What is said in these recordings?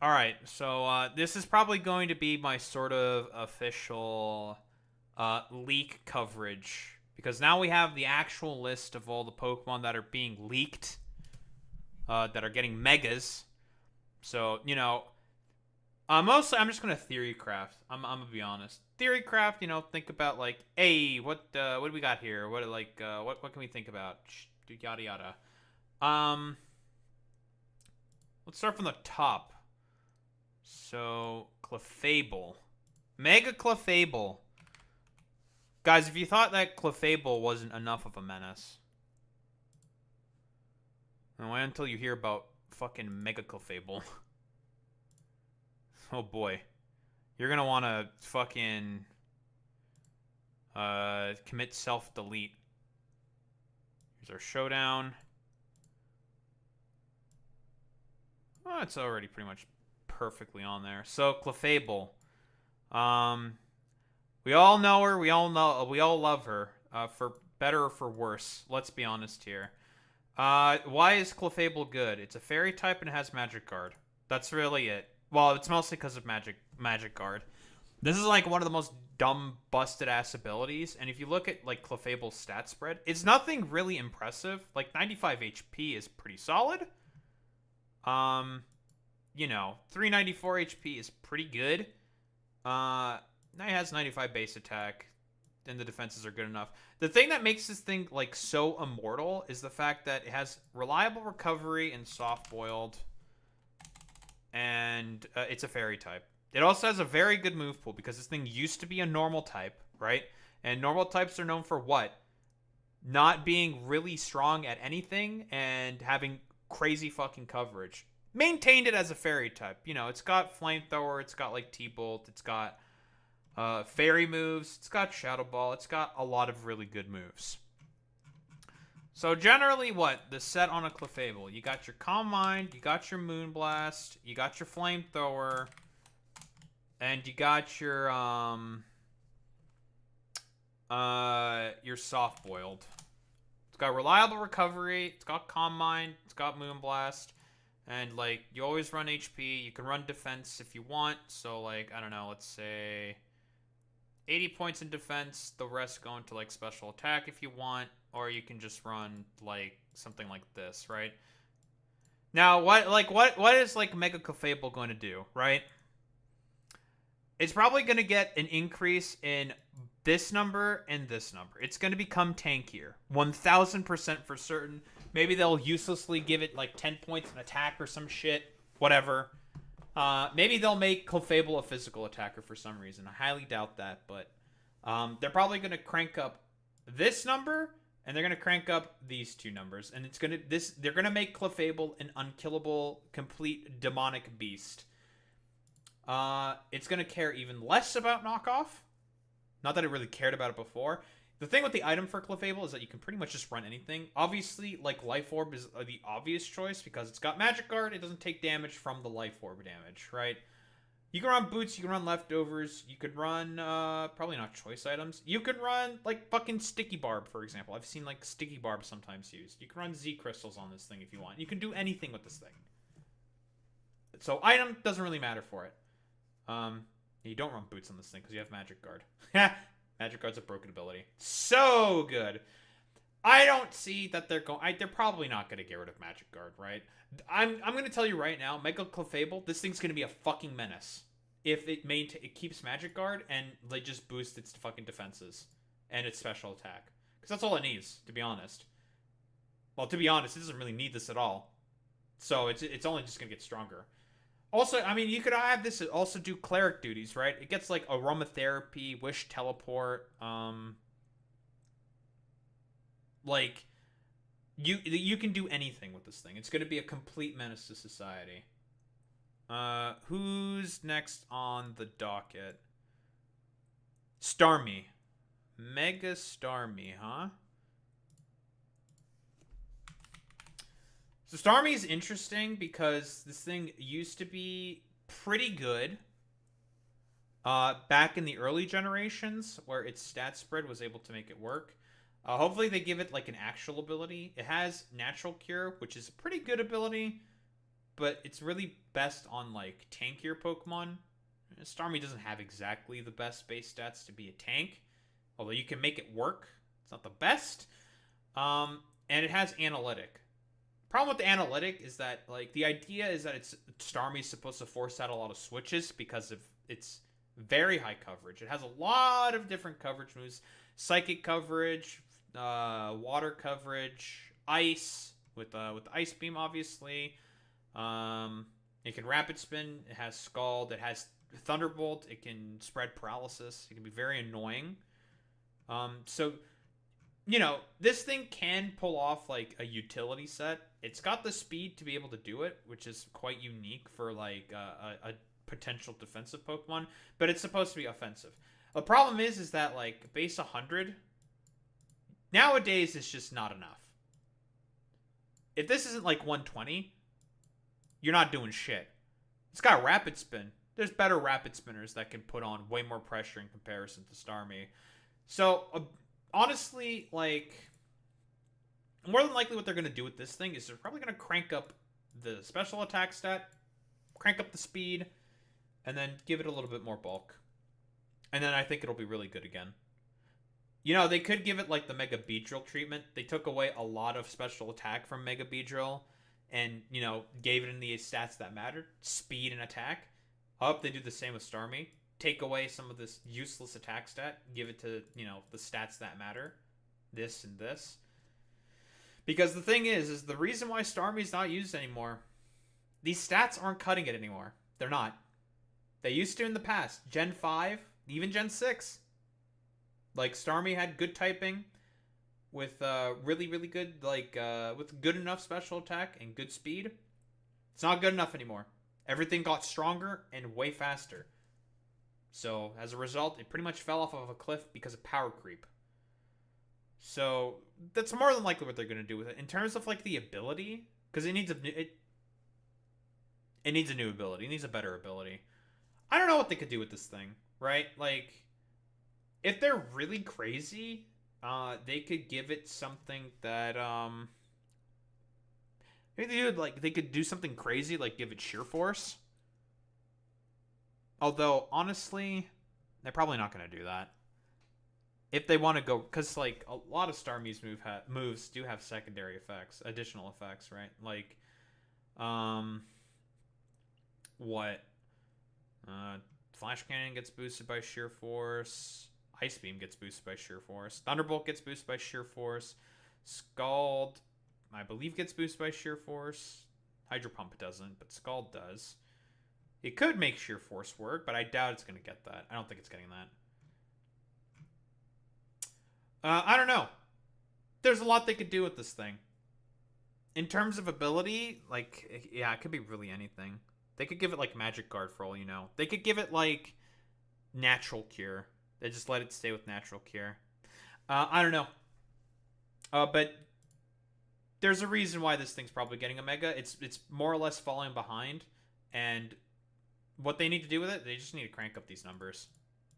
Alright, so this is probably going to be my sort of official leak coverage. Because now we have the actual list of all the Pokemon that are being leaked, that are getting megas. So, mostly I'm just going to theory craft. I'm going to be honest. Theory craft, think about like, hey, what do we got here? What can we think about? Yada yada. Um, let's start from the top. So, Clefable. Mega Clefable. Guys, if you thought that Clefable wasn't enough of a menace, then wait until you hear about fucking Mega Clefable. Oh boy. You're gonna wanna fucking commit self-delete. Here's our showdown. Oh, it's already pretty much perfectly on there. So, Clefable. Um, we all know her. We all love her. For better or for worse. Let's be honest here. Why is Clefable good? It's a fairy type and it has Magic Guard. That's really it. Well, it's mostly because of Magic Guard. This is like one of the most dumb, busted ass abilities. And if you look at like Clefable's stat spread, it's nothing really impressive. Like 95 HP is pretty solid. Um, 394 HP is pretty good. Now he has 95 base attack, and the defenses are good enough. The thing that makes this thing like so immortal is the fact that it has reliable recovery and soft boiled, and it's a fairy type. It also has a very good move pool because this thing used to be a normal type, right? And normal types are known for what? Not being really strong at anything and having crazy fucking coverage. Maintained it as a fairy type. It's got flamethrower, it's got like T-Bolt, it's got fairy moves, it's got Shadow Ball, it's got a lot of really good moves. So generally what? The set on a Clefable. You got your Calm Mind, you got your Moonblast, you got your Flamethrower, and you got your Soft Boiled. It's got reliable recovery, it's got Calm Mind, it's got Moonblast, and like you always run HP, you can run defense if you want, so like I don't know, let's say 80 points in defense, the rest go into like special attack if you want, or you can just run like something like this, right? Now, what is like Mega Clefable going to do, right? It's probably going to get an increase in this number and this number. It's going to become tankier, 1000% for certain. Maybe they'll uselessly give it like 10 points in attack or some shit, whatever. Maybe they'll make Clefable a physical attacker for some reason. I highly doubt that, but they're probably going to crank up this number, and they're going to crank up these two numbers, and they're going to make Clefable an unkillable, complete demonic beast. It's going to care even less about knockoff. Not that it really cared about it before. The thing with the item for Clefable is that you can pretty much just run anything. Obviously, like Life Orb is the obvious choice because it's got Magic Guard. It doesn't take damage from the Life Orb damage, right? You can run Boots. You can run Leftovers. You could run, probably not choice items. You could run, like, fucking Sticky Barb, for example. I've seen, like, Sticky Barb sometimes used. You can run Z Crystals on this thing if you want. You can do anything with this thing. So, item doesn't really matter for it. You don't run Boots on this thing because you have Magic Guard. Magic Guard's a broken ability. So good. I don't see that they're going. They're probably not going to get rid of Magic Guard, right? I'm going to tell you right now, Mega Clefable, this thing's going to be a fucking menace if it keeps Magic Guard and they just boost its fucking defenses and its special attack, because that's all it needs, to be honest. Well, to be honest, it doesn't really need this at all, so it's only just going to get stronger. Also, I mean, you could have this also do cleric duties, right? It gets like aromatherapy, wish teleport, like you can do anything with this thing. It's going to be a complete menace to society. Who's next on the docket? Starmie. Mega Starmie, huh? So Starmie is interesting because this thing used to be pretty good back in the early generations where its stat spread was able to make it work. Hopefully they give it like an actual ability. It has Natural Cure, which is a pretty good ability. but it's really best on like tankier Pokemon. Starmie doesn't have exactly the best base stats to be a tank, although you can make it work. It's not the best. And it has analytic. Problem with the analytic is that like the idea is that Starmie's supposed to force out a lot of switches because of its very high coverage. It has a lot of different coverage moves: psychic coverage, water coverage, ice with the ice beam, obviously. It can rapid spin. It has scald. It has thunderbolt. It can spread paralysis. It can be very annoying. So this thing can pull off like a utility set. It's got the speed to be able to do it, which is quite unique for like a potential defensive Pokemon, but it's supposed to be offensive. The problem is that like base 100 nowadays is just not enough. If this isn't like 120, you're not doing shit. It's got rapid spin. There's better rapid spinners that can put on way more pressure in comparison to Starmie. So honestly, like, more than likely what they're going to do with this thing is they're probably going to crank up the special attack stat, crank up the speed, and then give it a little bit more bulk. And then I think it'll be really good again. They could give it like the Mega Beedrill treatment. They took away a lot of special attack from Mega Beedrill and, gave it in the stats that mattered, speed and attack. I hope they do the same with Starmie. Take away some of this useless attack stat, give it to, the stats that matter, this and this. Because the thing is the reason why Starmie's not used anymore, these stats aren't cutting it anymore. They're not. They used to in the past. Gen 5, even Gen 6. Like, Starmie had good typing with really, really good, like, with good enough special attack and good speed. It's not good enough anymore. Everything got stronger and way faster. So, as a result, it pretty much fell off of a cliff because of power creep. So, that's more than likely what they're going to do with it. In terms of, like, the ability, because it needs a new ability. It needs a better ability. I don't know what they could do with this thing, right? Like, if they're really crazy, they could give it something that, maybe they could do something crazy, like give it sheer force. Although, honestly, they're probably not going to do that. If they want to go, because like a lot of Starmie's moves do have secondary effects, additional effects, right? Like, what? Flash Cannon gets boosted by sheer force. Ice Beam gets boosted by sheer force. Thunderbolt gets boosted by sheer force. Scald, I believe, gets boosted by sheer force. Hydro Pump doesn't, but Scald does. It could make sheer force work, but I doubt it's going to get that. I don't think it's getting that. I don't know. There's a lot they could do with this thing. In terms of ability, like, yeah, it could be really anything. They could give it, like, Magic Guard for all you know. They could give it, like, Natural Cure. They just let it stay with Natural Cure. I don't know. But there's a reason why this thing's probably getting a Mega. It's more or less falling behind. And what they need to do with it, they just need to crank up these numbers.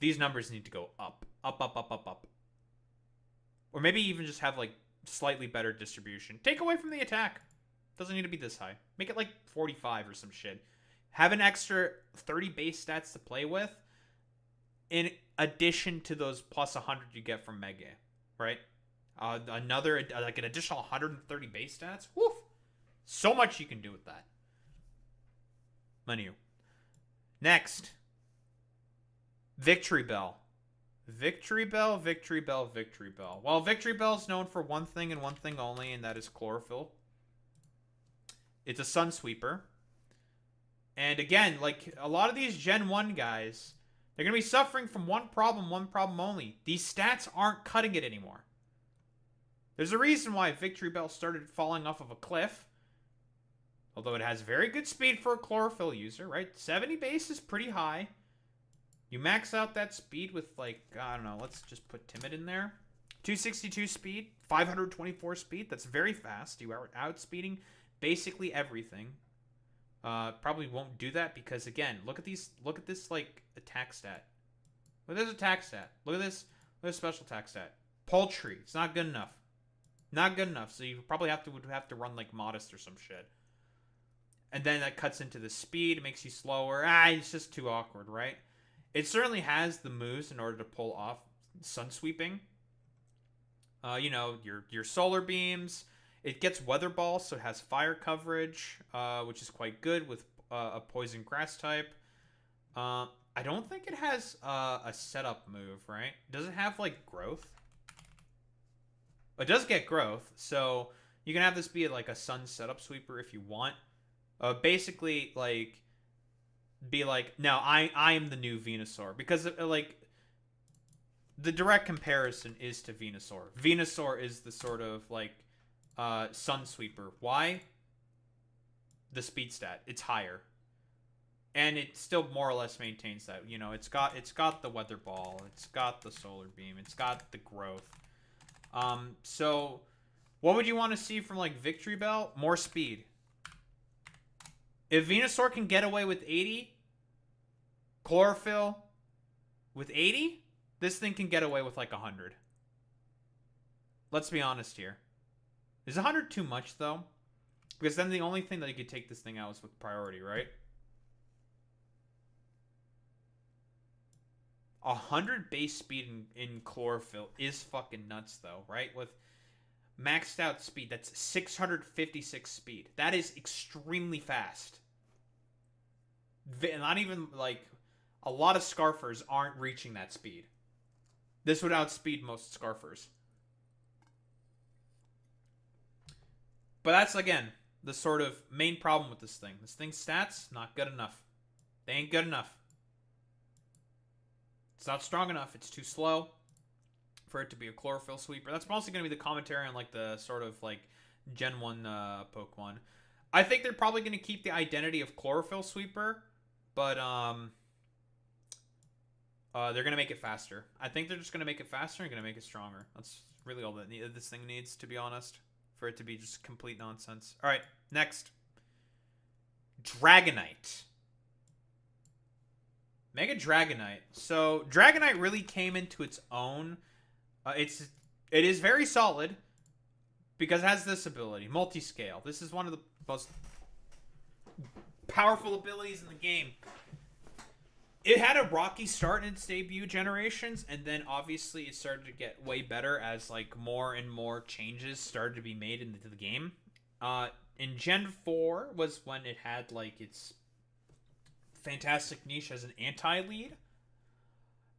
These numbers need to go up. Up, up, up, up, up. Or maybe even just have, like, slightly better distribution. Take away from the attack. Doesn't need to be this high. Make it, like, 45 or some shit. Have an extra 30 base stats to play with in addition to those plus 100 you get from Mega, right? Another, like, an additional 130 base stats. Woof! So much you can do with that. Menu. Next. Victory Bell. Victory Bell, Victory Bell, Victory Bell. Well, Victory Bell is known for one thing and one thing only, and that is chlorophyll. It's a Sun Sweeper. And again, like, a lot of these Gen 1 guys, they're going to be suffering from one problem only. These stats aren't cutting it anymore. There's a reason why Victory Bell started falling off of a cliff. Although it has very good speed for a chlorophyll user, right? 70 base is pretty high. You max out that speed with, like, I don't know, let's just put Timid in there. 262 speed, 524 speed. That's very fast. You are outspeeding basically everything. Probably won't do that because, again, look at this, like, attack stat. Look at this attack stat. Look at this special attack stat. Poultry. It's not good enough. Not good enough. So you probably would have to run, like, Modest or some shit. And then that cuts into the speed, it makes you slower. It's just too awkward, right? It certainly has the moves in order to pull off sun sweeping. You know, your solar beams. It gets weather ball, so it has fire coverage, which is quite good with a poison grass type. I don't think it has a setup move, right? Does it have like growth? It does get growth, so you can have this be like a sun setup sweeper if you want. Basically, like, be like, no, I am the new Venusaur, because like the direct comparison is to Venusaur. Venusaur is the sort of like sun sweeper. Why? The speed stat. It's higher. And it still more or less maintains that. You know, it's got the weather ball, it's got the solar beam, it's got the growth. So what would you want to see from like Victory Bell? More speed. If Venusaur can get away with 80, Chlorophyll with 80, this thing can get away with like 100. Let's be honest here. Is 100 too much though? Because then the only thing that you could take this thing out is with priority, right? 100 base speed in Chlorophyll is fucking nuts though, right? With maxed out speed, that's 656 speed. That is extremely fast. Not even like a lot of Scarfers aren't reaching that speed. This would outspeed most Scarfers. But that's, again, the sort of main problem with this thing. This thing's stats, not good enough. They ain't good enough. It's not strong enough. It's too slow for it to be a Chlorophyll sweeper. That's mostly going to be the commentary on like the sort of like Gen 1 Pokemon. I think they're probably going to keep the identity of Chlorophyll sweeper, but they're going to make it faster. I think they're just going to make it faster and going to make it stronger. That's really all that this thing needs, to be honest, for it to be just complete nonsense. All right, next. Dragonite. Mega Dragonite. So Dragonite really came into its own. It is very solid because it has this ability, multi-scale. This is one of the most powerful abilities in the game. It had a rocky start in its debut generations, and then obviously it started to get way better as like more and more changes started to be made into the game. In Gen 4 was when it had like its fantastic niche as an anti-lead.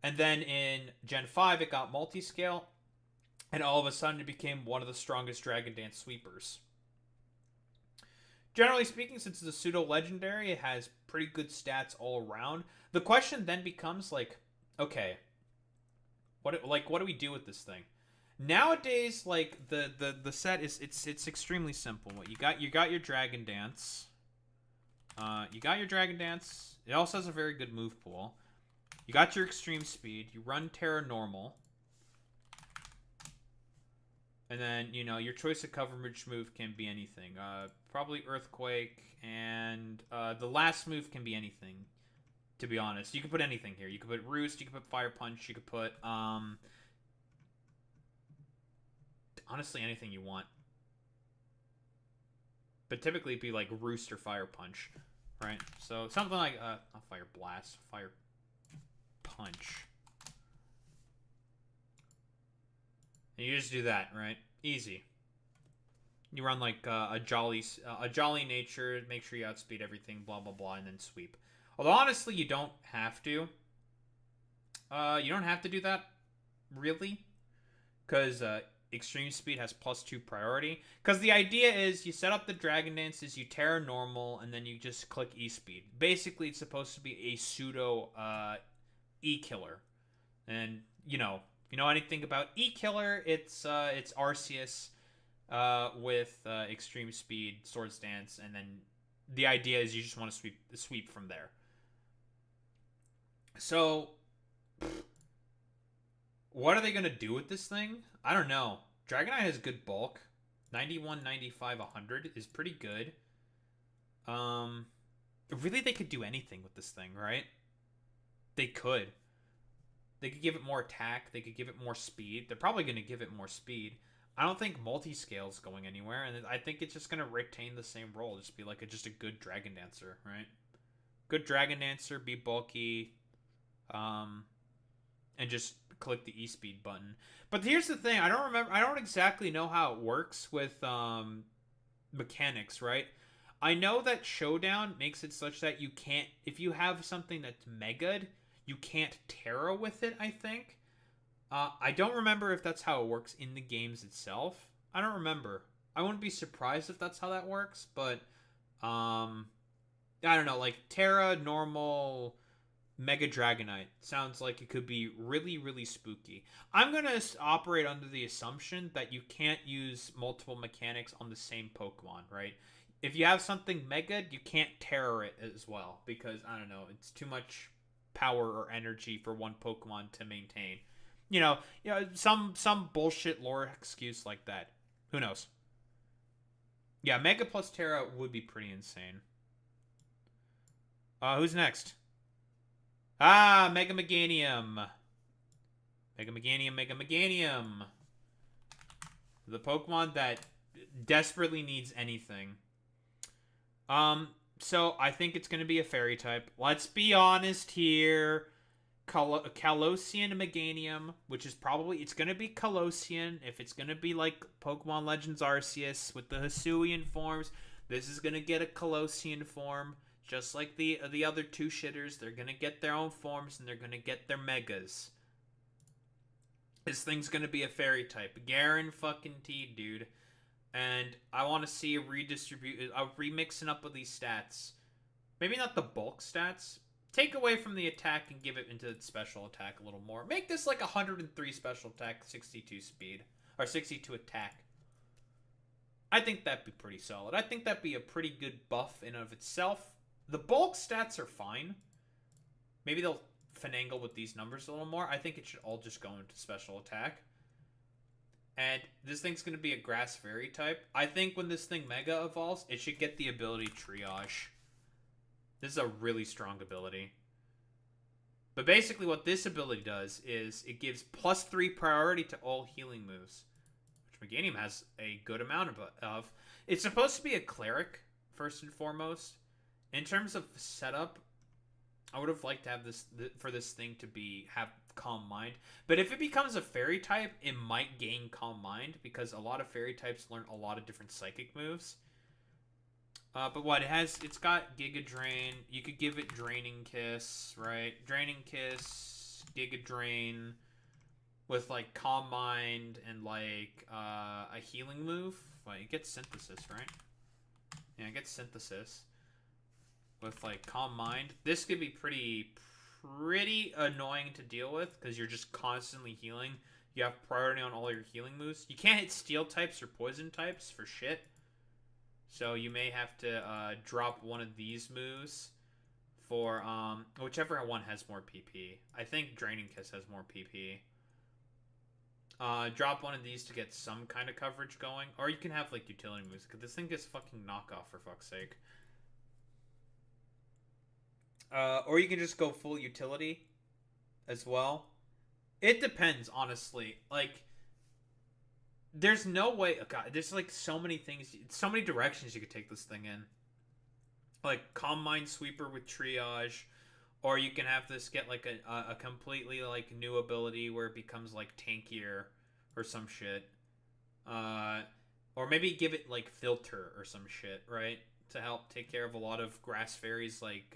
And then in Gen 5, it got multi-scale. And all of a sudden, it became one of the strongest Dragon Dance sweepers. Generally speaking, since it's a pseudo-legendary, it has pretty good stats all around. The question then becomes, like, okay, what do we do with this thing? Nowadays, like, the set is, it's extremely simple. You got your Dragon Dance. You got your Dragon Dance. It also has a very good move pool. You got your extreme speed. You run Terra Normal. And then, you know, your choice of coverage move can be anything. Probably Earthquake. And the last move can be anything, to be honest. You can put anything here. You could put Roost. You could put Fire Punch. You could put, honestly, anything you want. But typically it'd be like Roost or Fire Punch. Right? So something like, not Fire Blast. Fire Punch. And you just do that, right? Easy. You run like a jolly nature, make sure you outspeed everything, blah blah blah, and then sweep. Although honestly, you don't have to. You don't have to do that, really, because extreme speed has +2 priority. Because the idea is you set up the Dragon Dances, you Terra Normal, and then you just click E-Speed. Basically, it's supposed to be a pseudo E-Killer, and you know. If you know anything about E-Killer, it's Arceus with extreme speed, Swords Dance, and then the idea is you just want to sweep from there. So, what are they going to do with this thing? I don't know. Dragonite has good bulk. 91, 95, 100 is pretty good. Really, they could do anything with this thing, right? They could. They could give it more attack. They could give it more speed. They're probably going to give it more speed. I don't think multi-scale is going anywhere, and I think it's just gonna retain the same role. Just be like just a good Dragon Dancer, right? Good Dragon Dancer, be bulky, um, and just click the E-speed button. But here's the thing: I don't remember. I don't exactly know how it works with mechanics, right? I know that Showdown makes it such that you can't, if you have something that's mega'd, you can't Terra with it, I think. I don't remember if that's how it works in the games itself. I don't remember. I wouldn't be surprised if that's how that works, but I don't know, like Terra, normal, Mega Dragonite sounds like it could be really, really spooky. I'm going to operate under the assumption that you can't use multiple mechanics on the same Pokemon, right? If you have something Mega, you can't Terror it as well because, I don't know, it's too much power or energy for one Pokemon to maintain. Some bullshit lore excuse like that. Who knows? Yeah, Mega plus Terra would be pretty insane. Who's next? Mega Meganium. Mega Meganium, Mega Meganium. The Pokemon that desperately needs anything. So I think it's going to be a fairy type. Let's be honest here. Kalosian Meganium, which is probably, it's going to be Kalosian. If it's going to be like Pokemon Legends Arceus with the Hisuian forms, this is going to get a Kalosian form. Just like the other two shitters, they're going to get their own forms and they're going to get their megas. This thing's going to be a fairy type. Guaranteed, dude. And I want to see a remixing up of these stats. Maybe not the bulk stats. Take away from the attack and give it into its special attack a little more. Make this like 103 special attack, 62 speed. Or 62 attack. I think that'd be pretty solid. I think that'd be a pretty good buff in and of itself. The bulk stats are fine. Maybe they'll finagle with these numbers a little more. I think it should all just go into special attack. And this thing's going to be a grass fairy type. I think when this thing mega evolves, it should get the ability triage. This is a really strong ability. But basically what this ability does is it gives +3 priority to all healing moves. Which Meganium has a good amount of. It's supposed to be a cleric, first and foremost. In terms of setup, I would have liked to have this for this thing to have Calm Mind. But if it becomes a fairy type, it might gain Calm Mind because a lot of fairy types learn a lot of different psychic moves. But what it's got Giga Drain. You could give it Draining Kiss, right? Draining Kiss, Giga Drain, with like Calm Mind and like a healing move. Well, it gets Synthesis, right? Yeah, it gets Synthesis. With like Calm Mind, this could be pretty annoying to deal with because you're just constantly healing. You have priority on all your healing moves. You can't hit steel types or poison types for shit, so you may have to drop one of these moves for whichever one has more PP. I think Draining Kiss has more PP. Drop one of these to get some kind of coverage going, or you can have like utility moves because this thing gets fucking knockoff for fuck's sake. Or you can just go full utility as well. It depends, honestly. Like, there's no way. Oh God, there's like so many things, so many directions you could take this thing in. Like Calm Mind Sweeper with Triage, or you can have this get like a completely like new ability where it becomes like tankier or some shit. Or maybe give it like Filter or some shit, right? To help take care of a lot of grass fairies like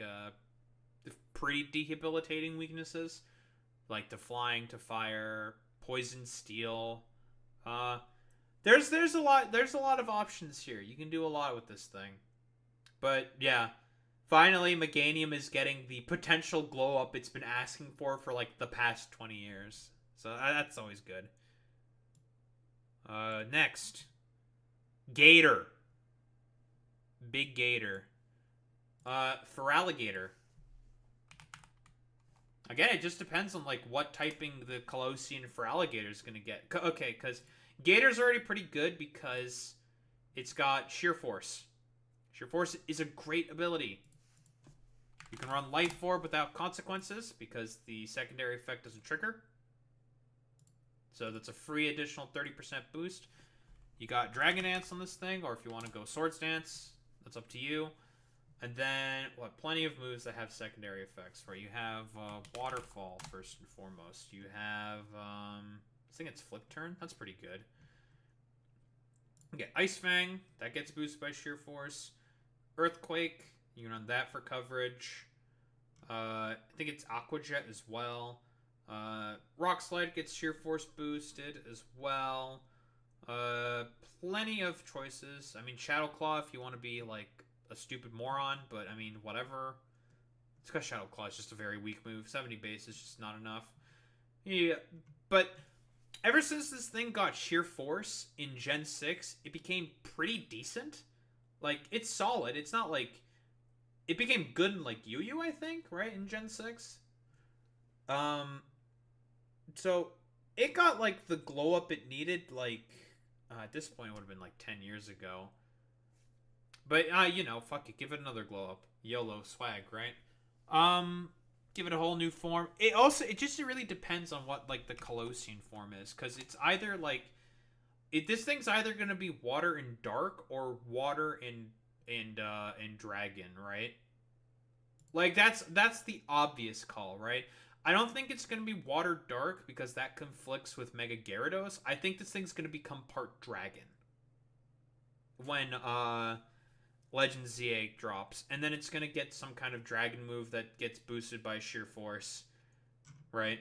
pretty debilitating weaknesses, like to flying, to fire, poison, steel. There's a lot of options here. You can do a lot with this thing. But yeah, finally Meganium is getting the potential glow up it's been asking for like the past 20 years. So that's always good. Next, Gator. Big Gator. Feraligatr. Again, it just depends on like what typing the Kalosian Feraligatr is going to get. Okay, because Gator's already pretty good because it's got Sheer Force. Sheer Force is a great ability. You can run Life Orb without consequences because the secondary effect doesn't trigger. So that's a free additional 30% boost. You got Dragon Dance on this thing, or if you want to go Swords Dance, that's up to you. And then, plenty of moves that have secondary effects, right? You have Waterfall, first and foremost. You have, I think it's Flip Turn. That's pretty good. You get Ice Fang. That gets boosted by Sheer Force. Earthquake. You can run that for coverage. I think it's Aqua Jet as well. Rock Slide gets Sheer Force boosted as well. Plenty of choices. I mean, Shadow Claw if you want to be, like, a stupid moron, but, I mean, whatever. It's because Shadow Claw is just a very weak move. 70 base is just not enough. Yeah, but ever since this thing got Sheer Force in Gen 6, it became pretty decent. Like, it's solid. It's not like... It became good in, like, Yu-Yu, I think, right? In Gen 6. So, it got, like, the glow up it needed, like... at this point, it would have been, like, 10 years ago. But, you know, fuck it. Give it another glow up. YOLO swag, right? Give it a whole new form. It just really depends on what, like, the Colossian form is. Because it's either, like... this thing's either going to be water and dark or water and dragon, right? Like, that's the obvious call, right? I don't think it's going to be water dark because that conflicts with Mega Gyarados. I think this thing's going to become part dragon when Legend Z8 drops, and then it's going to get some kind of dragon move that gets boosted by Sheer Force, right?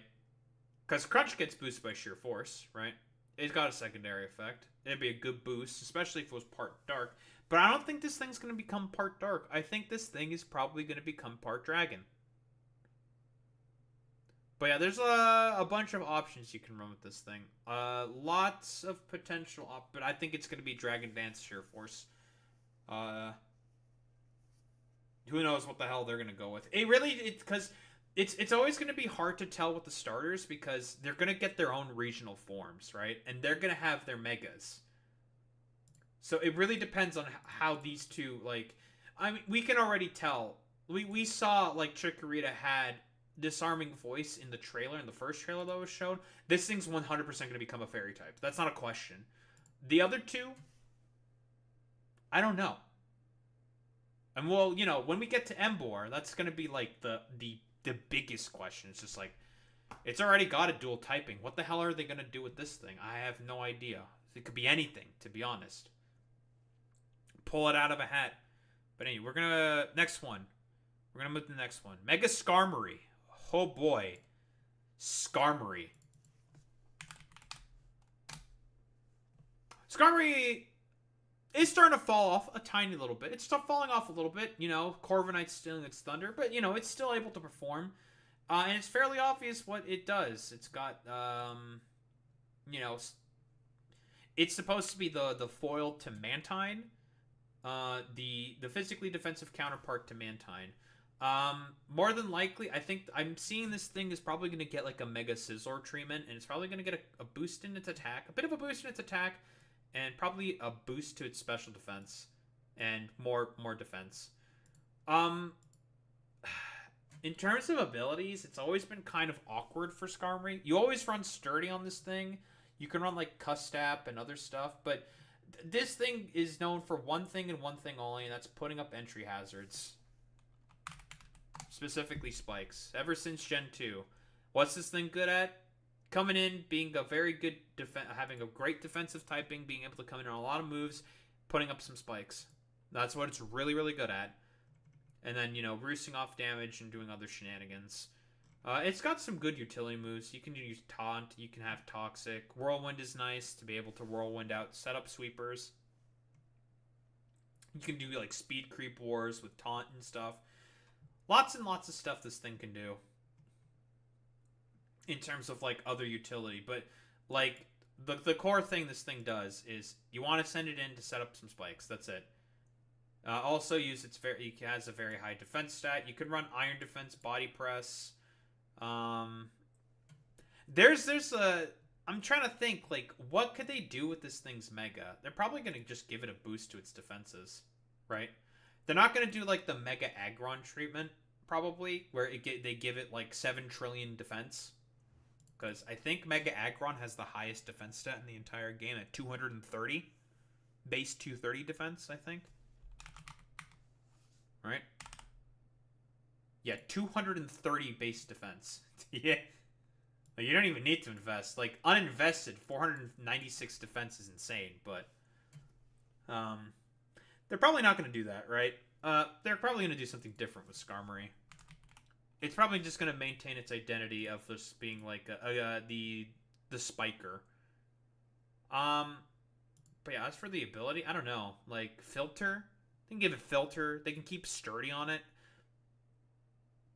Because Crunch gets boosted by Sheer Force, right? It's got a secondary effect. It'd be a good boost, especially if it was part dark. But I don't think this thing's going to become part dark. I think this thing is probably going to become part dragon. But yeah, there's a bunch of options you can run with this thing. Lots of potential, but I think it's going to be Dragon Dance Sheer Force. Who knows what the hell they're going to go with. Because it's always going to be hard to tell with the starters because they're going to get their own regional forms, right? And they're going to have their megas. So it really depends on how these two, like... I mean, we can already tell. We saw, like, Chikorita had Disarming Voice in the trailer, in the first trailer that was shown. This thing's 100% going to become a fairy type. That's not a question. The other two, I don't know. And, well, you know, when we get to Emboar, that's going to be, like, the biggest question. It's just like, it's already got a dual typing. What the hell are they going to do with this thing? I have no idea. It could be anything, to be honest. Pull it out of a hat. But anyway, we're going to... Next one. We're going to move to the next one. Mega Skarmory. Oh, boy. Skarmory. Skarmory is starting to fall off a tiny little bit. It's still falling off a little bit. You know, Corviknight's stealing its thunder. But, you know, it's still able to perform. And it's fairly obvious what it does. It's got, you know... It's supposed to be the foil to Mantine. The physically defensive counterpart to Mantine. More than likely, I think I'm seeing this thing is probably going to get like a Mega Scizor treatment, and it's probably going to get a boost in its attack, a bit of a boost in its attack, and probably a boost to its special defense, and more defense. In terms of abilities, it's always been kind of awkward for Skarmory. You always run Sturdy on this thing. You can run like Custap and other stuff, but this thing is known for one thing and one thing only, and that's putting up entry hazards. Specifically spikes. Ever since Gen 2. What's this thing good at? Coming in, being a very good having a great defensive typing, being able to come in on a lot of moves, putting up some spikes. That's what it's really, really good at. And then, you know, roosting off damage and doing other shenanigans. It's got some good utility moves. You can use Taunt, you can have Toxic. Whirlwind is nice to be able to Whirlwind out setup sweepers. You can do like speed creep wars with Taunt and stuff. Lots and lots of stuff this thing can do. In terms of like other utility. But like the core thing this thing does is you want to send it in to set up some spikes. That's it. Also use it has a very high defense stat. You can run Iron Defense, Body Press. There's a... I'm trying to think, like, what could they do with this thing's Mega? They're probably going to just give it a boost to its defenses, right? They're not going to do, like, the Mega Aggron treatment, probably, where they give it, like, 7 trillion defense. Because I think Mega Aggron has the highest defense stat in the entire game at 230. base 230 defense, I think. Right? Yeah, 230 base defense. Yeah. Like, you don't even need to invest. Like, uninvested, 496 defense is insane, but they're probably not going to do that, right? They're probably going to do something different with Skarmory. It's probably just going to maintain its identity of just being like the spiker. But yeah, as for the ability, I don't know. Like, filter, they can give it filter. They can keep sturdy on it.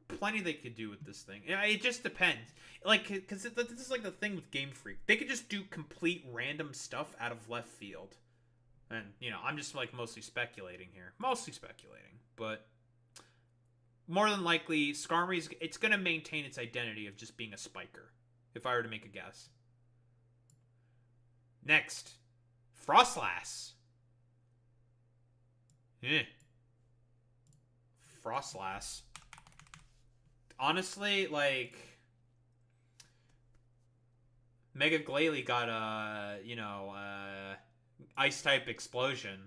Plenty they could do with this thing. Yeah, it just depends. Like, because this is like the thing with Game Freak. They could just do complete random stuff out of left field. And, you know, I'm just like mostly speculating here. Mostly speculating. But more than likely, Skarmory's, it's going to maintain its identity of just being a spiker, if I were to make a guess. Next, Frostlass. Frostlass. Honestly, like, Mega Glalie got a, ice type explosion,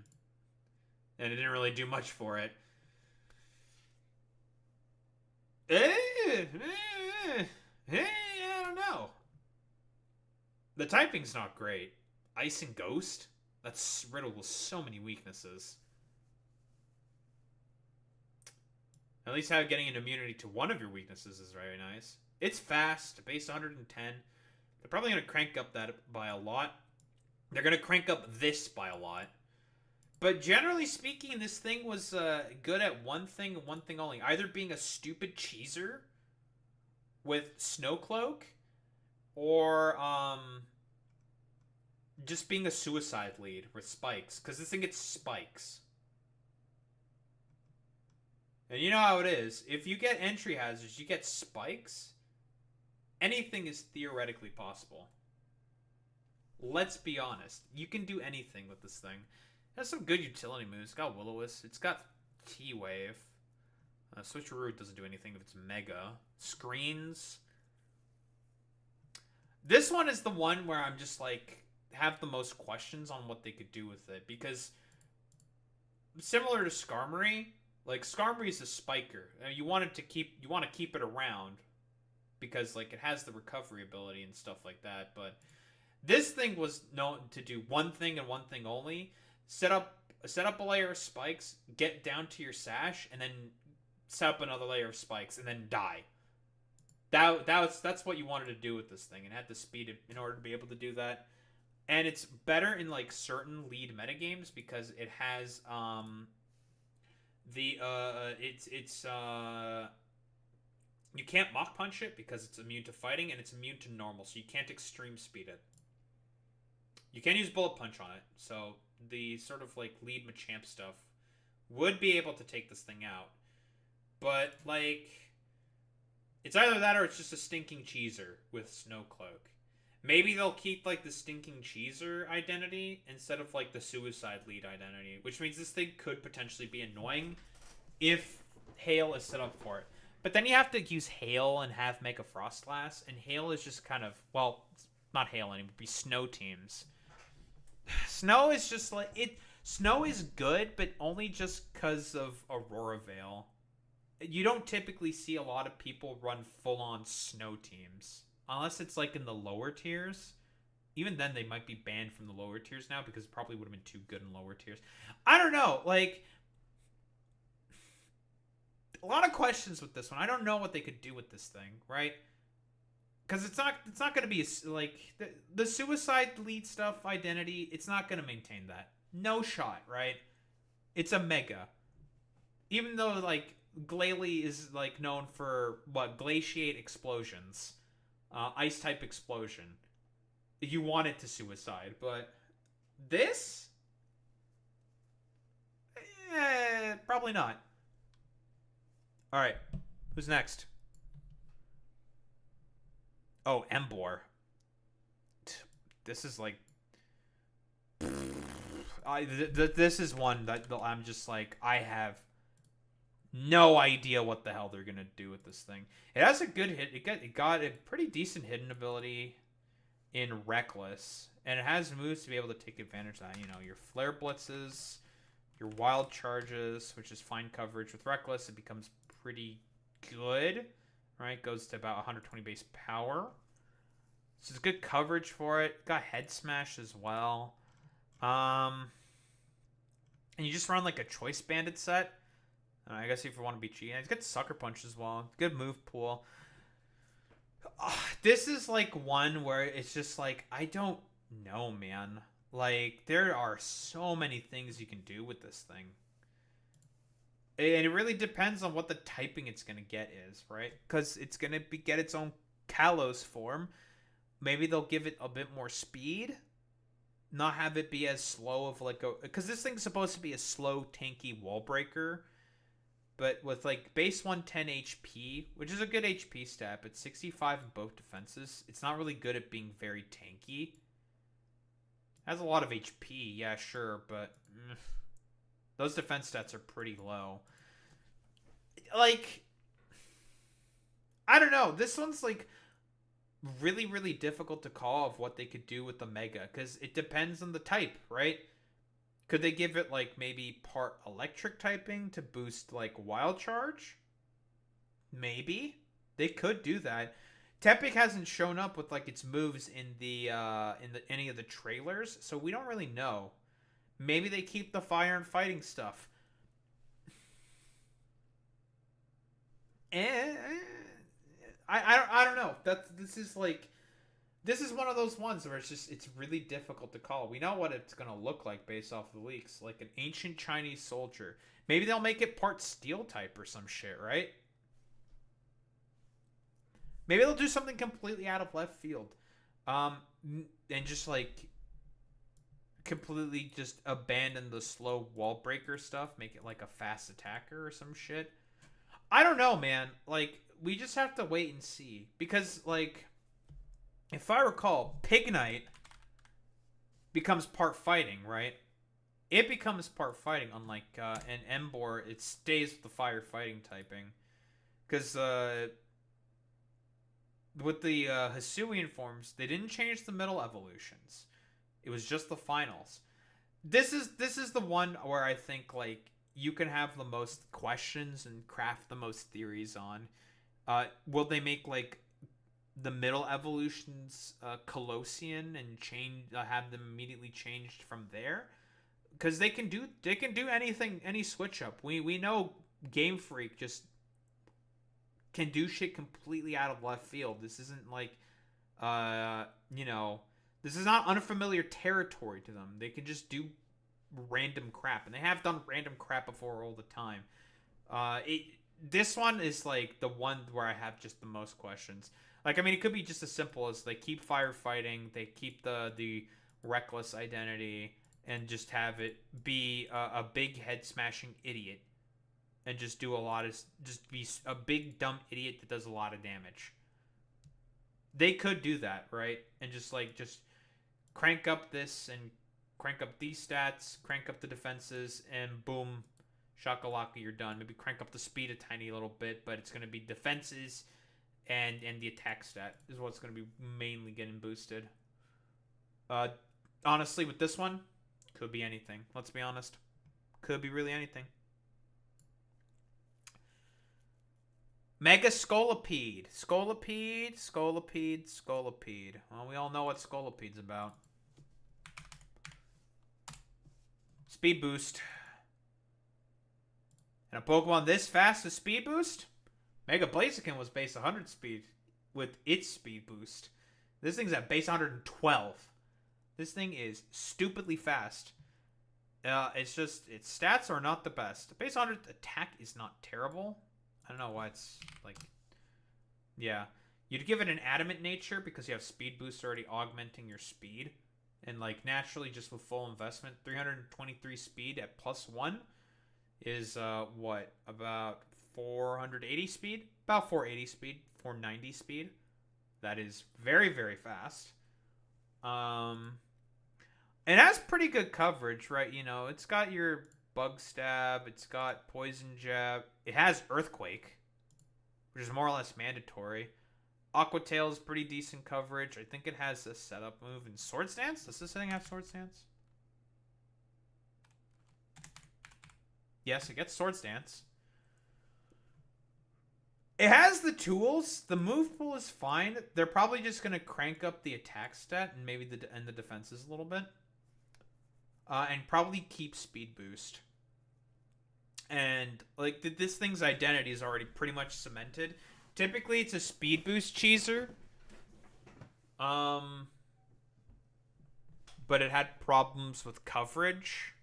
and it didn't really do much for it. I don't know. The typing's not great. Ice and Ghost? That's riddled with so many weaknesses. At least how getting an immunity to one of your weaknesses is very nice. It's fast, base 110. They're probably going to crank up that by a lot. They're going to crank up this by a lot. But generally speaking, this thing was good at one thing and one thing only. Either being a stupid cheeser with Snowcloak, or just being a suicide lead with spikes. Because this thing gets spikes. And you know how it is. If you get entry hazards, you get spikes. Anything is theoretically possible. Let's be honest. You can do anything with this thing. It has some good utility moves. It's got Will-O-Wisp. It's got T-Wave. Switcheroo doesn't do anything if it's Mega. Screens. This one is the one where I'm just like, have the most questions on what they could do with it. Because similar to Skarmory, like, Skarmory is a spiker. You want to keep it around because, like, it has the recovery ability and stuff like that. But this thing was known to do one thing and one thing only: set up a layer of spikes, get down to your sash, and then set up another layer of spikes, and then die. That's what you wanted to do with this thing, and had the speed in order to be able to do that. And it's better in like certain lead metagames because it has you can't Mach Punch it because it's immune to fighting, and it's immune to normal, so you can't extreme speed it. You can use Bullet Punch on it, so the sort of like lead Machamp stuff would be able to take this thing out. But like, it's either that or it's just a stinking cheeser with Snowcloak. Maybe they'll keep like the stinking cheeser identity instead of like the suicide lead identity, which means this thing could potentially be annoying if Hail is set up for it. But then you have to use Hail and have Mega Frostlass, and Hail is just kind of, well, it's not Hail anymore, it'd be Snow teams. Snow is just like it. Snow is good, but only just because of Aurora Veil. You don't typically see a lot of people run full-on Snow teams. Unless it's like in the lower tiers. Even then, they might be banned from the lower tiers now because it probably would have been too good in lower tiers. I don't know. Like, a lot of questions with this one. I don't know what they could do with this thing, right? Because it's not going to be like the suicide lead stuff identity. It's not going to maintain that. No shot, right? It's a Mega. Even though like Glalie is like known for what, glaciate explosions. Ice type explosion. You want it to suicide, but this? Probably not. Alright, who's next? Oh, Emboar. This is like... this is one that I'm just like, I have no idea what the hell they're gonna do with this thing. It has a good hit. It got a pretty decent hidden ability. in Reckless. And it has moves to be able to take advantage of that. You know, your Flare Blitzes, your Wild Charges, which is fine coverage. With Reckless, it becomes pretty good, right? Goes to about 120 base power. So it's good coverage for it. Got Head Smash as well. And you just run like a Choice Bandit set. I guess if you want to be cheating. It's got Sucker Punch as well. Good move pool. This is like one where it's just like, I don't know, man. Like, there are so many things you can do with this thing. And it really depends on what the typing it's going to get is, right? Because it's going to get its own Kalos form. Maybe they'll give it a bit more speed. Not have it be as slow of like a... Because this thing's supposed to be a slow, tanky wall breaker. But with like base 110 HP, which is a good HP stat, but 65 in both defenses, it's not really good at being very tanky. Has a lot of HP, yeah, sure, but those defense stats are pretty low. Like, I don't know. This one's like really, really difficult to call of what they could do with the Mega, because it depends on the type, right? Could they give it like maybe part electric typing to boost like Wild Charge? Maybe. They could do that. Tepig hasn't shown up with like its moves in the any of the trailers, so we don't really know. Maybe they keep the fire and fighting stuff. I don't know. This is one of those ones where it's really difficult to call. We know what it's gonna look like based off the leaks, like an ancient Chinese soldier. Maybe they'll make it part steel type or some shit, right? Maybe they'll do something completely out of left field, and just like completely just abandon the slow wall breaker stuff, make it like a fast attacker or some shit. I don't know, man. Like, we just have to wait and see, because like, if I recall, Pignite becomes part fighting, right? It becomes part fighting, unlike an Emboar, it stays with the fire fighting typing. Because with the Hisuian forms, they didn't change the middle evolutions. It was just the finals. This is the one where I think like you can have the most questions and craft the most theories on. Will they make like the middle evolutions Colossian and change have them immediately changed from there? Because they can do anything, any switch up. We know Game Freak just can do shit completely out of left field. This isn't like this is not unfamiliar territory to them. They can just do random crap, and they have done random crap before all the time. This one is like the one where I have just the most questions. Like, I mean, it could be just as simple as they keep firefighting, they keep the reckless identity, and just have it be a big head smashing idiot, and just do just be a big dumb idiot that does a lot of damage. They could do that, right? And just crank up this and crank up these stats, crank up the defenses, and boom, shakalaka, you're done. Maybe crank up the speed a tiny little bit, but it's going to be defenses and the attack stat is what's going to be mainly getting boosted. Honestly, with this one, could be anything. Let's be honest. Could be really anything. Mega Scolipede. Scolipede. Well, we all know what Scolipede's about. Speed boost. And a Pokemon this fast with speed boost? Mega Blaziken was base 100 speed with its speed boost. This thing's at base 112. This thing is stupidly fast. It's just, its stats are not the best. Base 100 attack is not terrible. I don't know why it's like... Yeah. You'd give it an adamant nature because you have speed boost already augmenting your speed. And like naturally, just with full investment, 323 speed at +1 is what? About 480 speed? About 480 speed. 490 speed. That is very, very fast. It has pretty good coverage, right? You know, it's got your Bug Stab. It's got Poison Jab. It has Earthquake, which is more or less mandatory. Aqua Tail is pretty decent coverage. I think it has a setup move in Swords Dance. Does this thing have Swords Dance? Yes, it gets Swords Dance. It has the tools. The move pool is fine. They're probably just going to crank up the attack stat and maybe the defenses a little bit. And probably keep speed boost. And like this thing's identity is already pretty much cemented. Typically, it's a speed boost cheeser. But it had problems with coverage.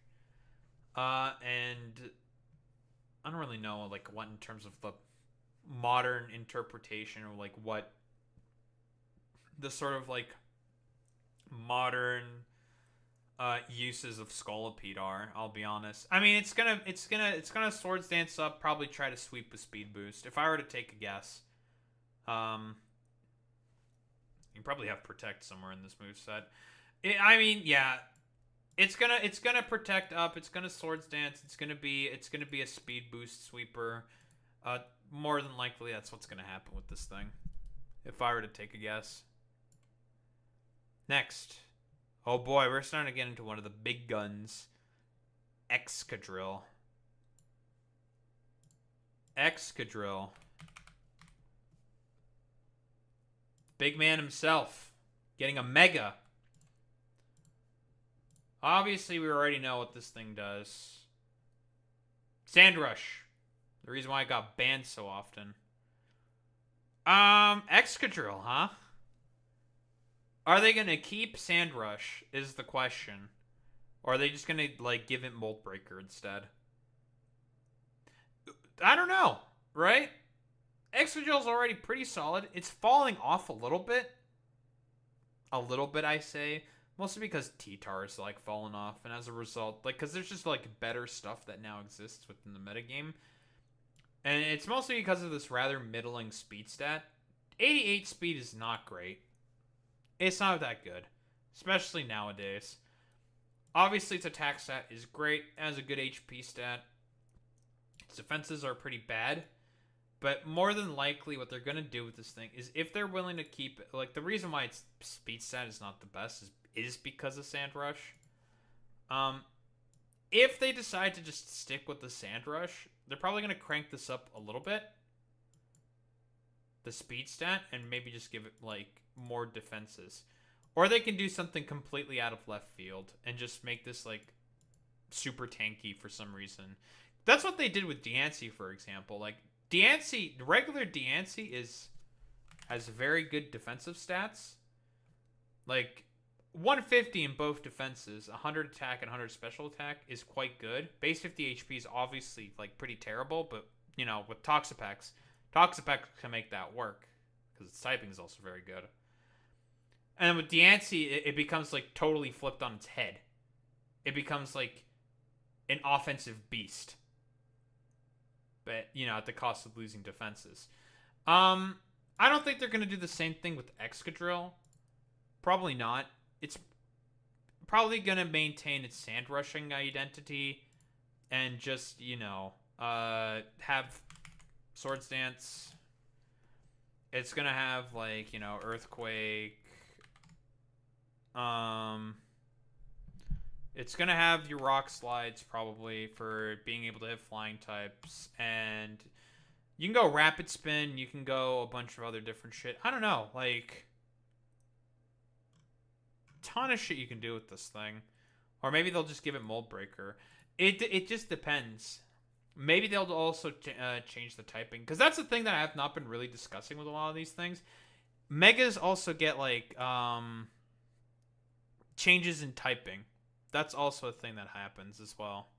And I don't really know like what in terms of the modern interpretation or like what the sort of like modern uses of Scolipede are. I'll be honest. I mean, it's gonna Swords Dance up. Probably try to sweep with speed boost. If I were to take a guess, you probably have Protect somewhere in this moveset. I mean, yeah, it's gonna Protect up. It's gonna Swords Dance. It's gonna be a speed boost sweeper. More than likely, that's what's gonna happen with this thing. If I were to take a guess. Next. Oh boy, we're starting to get into one of the big guns. Excadrill. Excadrill. Big man himself. Getting a Mega. Obviously, we already know what this thing does. Sandrush. The reason why I got banned so often. Excadrill, huh? Are they going to keep Sandrush is the question. Or are they just going to, like, give it Mold Breaker instead? I don't know, right? Excadrill's already pretty solid. It's falling off a little bit. A little bit, I say. Mostly because T-Tar's, like, fallen off. And as a result, like, because there's just, like, better stuff that now exists within the metagame. And it's mostly because of this rather middling speed stat. 88 speed is not great. It's not that good, especially nowadays. Obviously, its attack stat is great. It has a good HP stat. Its defenses are pretty bad. But more than likely, what they're going to do with this thing is if they're willing to keep it, like, the reason why its speed stat is not the best is because of Sandrush. If they decide to just stick with the Sandrush, they're probably going to crank this up a little bit. The speed stat, and maybe just give it, like, more defenses. Or they can do something completely out of left field and just make this, like, super tanky for some reason. That's what they did with Diancie, for example. Like, Diancie, regular Diancie has very good defensive stats. Like, 150 in both defenses, 100 attack and 100 special attack is quite good. Base 50 HP is obviously, like, pretty terrible, but, you know, with Toxapex can make that work. Because its typing is also very good. And with Diancie, it becomes, like, totally flipped on its head. It becomes, like, an offensive beast. But, you know, at the cost of losing defenses. I don't think they're going to do the same thing with Excadrill. Probably not. It's probably going to maintain its sand rushing identity. And just, you know, have Swords Dance. It's going to have, like, you know, Earthquake. It's going to have your Rock Slides, probably, for being able to hit flying types. And you can go Rapid Spin. You can go a bunch of other different shit. I don't know. Like, ton of shit you can do with this thing. Or maybe they'll just give it Mold Breaker. It just depends. Maybe they'll also change the typing. Because that's the thing that I have not been really discussing with a lot of these things. Megas also get, like, changes in typing. That's also a thing that happens as well.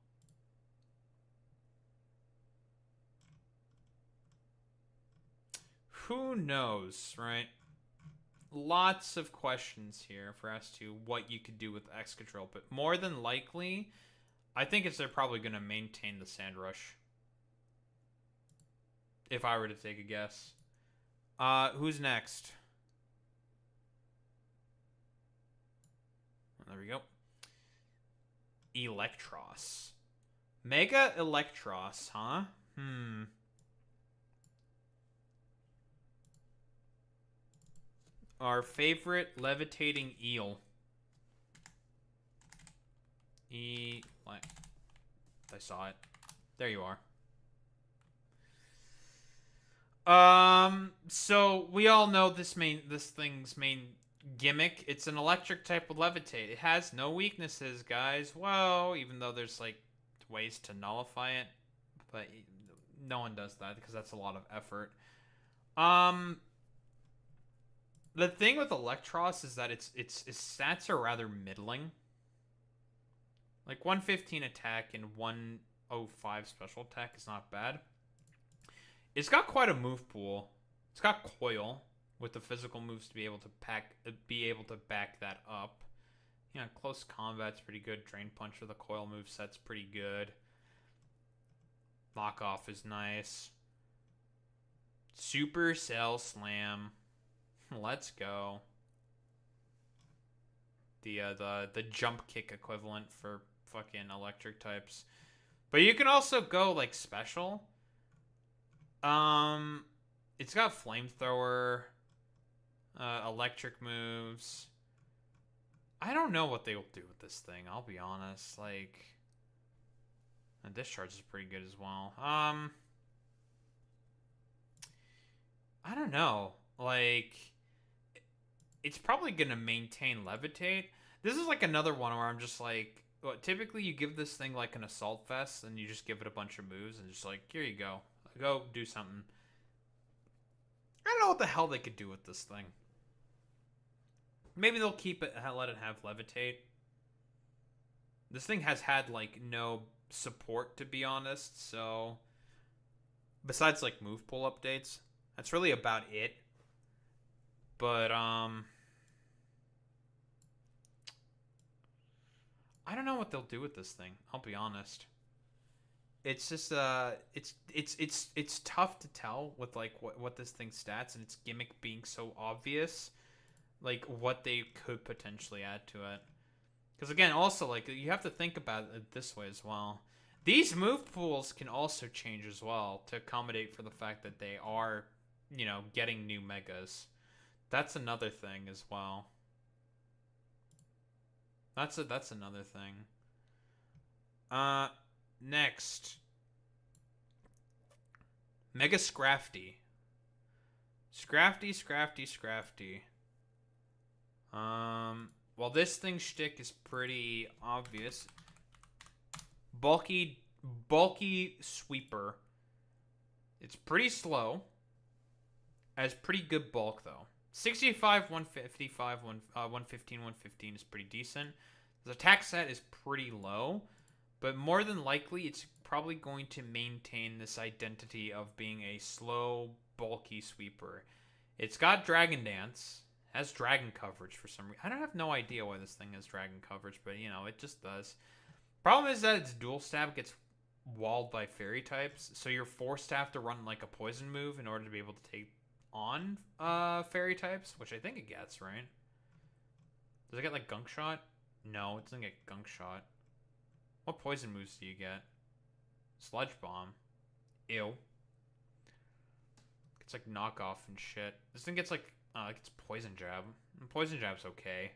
Who knows, right? Lots of questions here for as to what you could do with Excadrill, but more than likely, I think they're probably going to maintain the Sandrush. If I were to take a guess. Who's next? There we go. Electros. Mega Electros, huh? Our favorite levitating eel. I saw it. There you are. So we all know this thing's main gimmick. It's an electric type of levitate. It has no weaknesses, guys. Whoa, even though there's like ways to nullify it, but no one does that because that's a lot of effort. The thing with Electros is that its stats are rather middling. Like 115 attack and 105 special attack is not bad. It's got quite a move pool. It's got Coil with the physical moves to be able to back that up. Yeah, close combat's pretty good. Drain Punch with the Coil moveset's pretty good. Knockoff is nice. Supercell Slam. Let's go. The jump kick equivalent for fucking electric types. But you can also go like special. It's got flamethrower, electric moves. I don't know what they will do with this thing, I'll be honest. Like, and discharge is pretty good as well. I don't know. Like, it's probably gonna maintain levitate. This is like another one where I'm just like, well, typically you give this thing like an assault vest and you just give it a bunch of moves and just like, here you go. Go do something. I don't know what the hell they could do with this thing. Maybe they'll keep it, let it have levitate. This thing has had like no support, to be honest, so besides like move pool updates, that's really about it. But I don't know what they'll do with this thing, I'll be honest. It's just it's tough to tell with like what this thing's stats and its gimmick being so obvious, like what they could potentially add to it. Because again, also like you have to think about it this way as well. These move pools can also change as well to accommodate for the fact that they are, you know, getting new megas. That's another thing as well. That's another thing. Next. Mega Scrafty. Scrafty. Well, this thing's shtick is pretty obvious. Bulky sweeper. It's pretty slow. Has pretty good bulk though. 65, 155, 115, 115 is pretty decent. The attack set is pretty low, but more than likely it's probably going to maintain this identity of being a slow, bulky sweeper. It's got Dragon Dance, has dragon coverage for some reason. I don't have no idea why this thing has dragon coverage, but you know, it just does. Problem is that its dual stab gets walled by fairy types, so you're forced to have to run like a poison move in order to be able to take on fairy types, which I think it gets, right? Does it get like Gunk Shot? No, it doesn't get Gunk Shot. What poison moves do you get? Sludge Bomb. Ew. It's like knockoff and shit. This thing gets like it's Poison Jab. And Poison Jab's okay.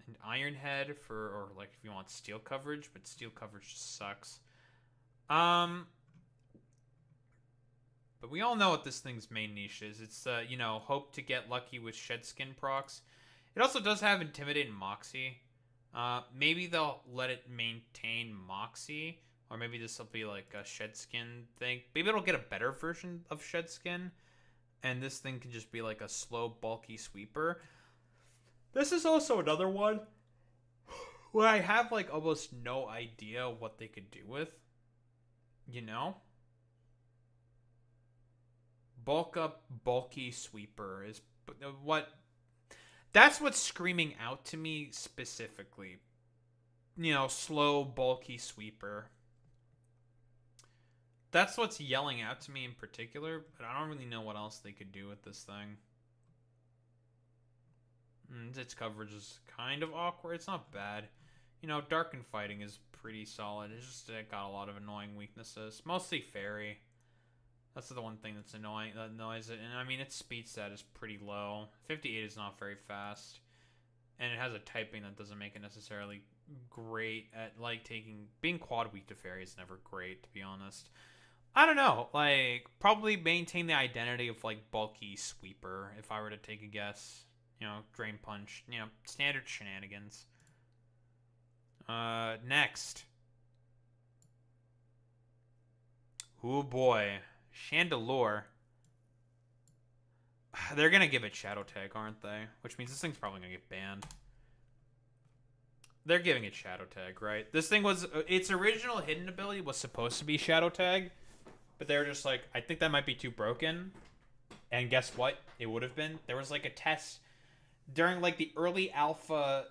And Iron Head for, or like if you want steel coverage, but steel coverage just sucks. But we all know what this thing's main niche is. It's, you know, hope to get lucky with Shed Skin procs. It also does have Intimidate and Moxie. Maybe they'll let it maintain Moxie. Or maybe this will be like a Shed Skin thing. Maybe it'll get a better version of Shed Skin. And this thing can just be like a slow, bulky sweeper. This is also another one where I have like almost no idea what they could do with. You know? Bulk up, bulky sweeper is what. That's what's screaming out to me specifically. You know, slow, bulky sweeper. That's what's yelling out to me in particular, but I don't really know what else they could do with this thing. Its coverage is kind of awkward. It's not bad. You know, Dark and Fighting is pretty solid. It's just got a lot of annoying weaknesses. Mostly Fairy. That's the one thing that's annoying, that annoys it. And I mean, its speed stat is pretty low. 58 is not very fast. And it has a typing that doesn't make it necessarily great at, like, being quad weak to fairy is never great, to be honest. I don't know. Like, probably maintain the identity of, like, bulky sweeper, if I were to take a guess. You know, drain punch. You know, standard shenanigans. Next. Oh boy. Chandelure. They're gonna give it Shadow Tag, aren't they? Which means this thing's probably gonna get banned. They're giving it Shadow Tag, right? This thing was... Its original hidden ability was supposed to be Shadow Tag. But they were just like, I think that might be too broken. And guess what? It would have been. There was like a test during like the early alpha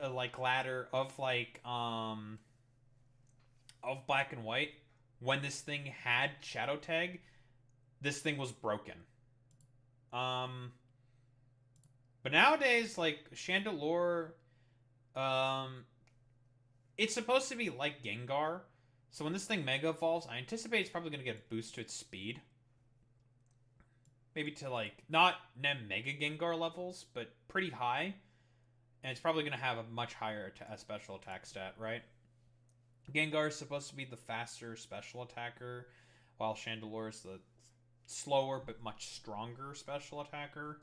like ladder of like of Black and White, when this thing had Shadow Tag, this thing was broken. But nowadays, like Chandelure, it's supposed to be like Gengar. So when this thing Mega Evolves, I anticipate it's probably going to get a boost to its speed. Maybe to, like, not Mega Gengar levels, but pretty high. And it's probably going to have a much higher special attack stat, right? Gengar is supposed to be the faster special attacker, while Chandelure is the slower but much stronger special attacker.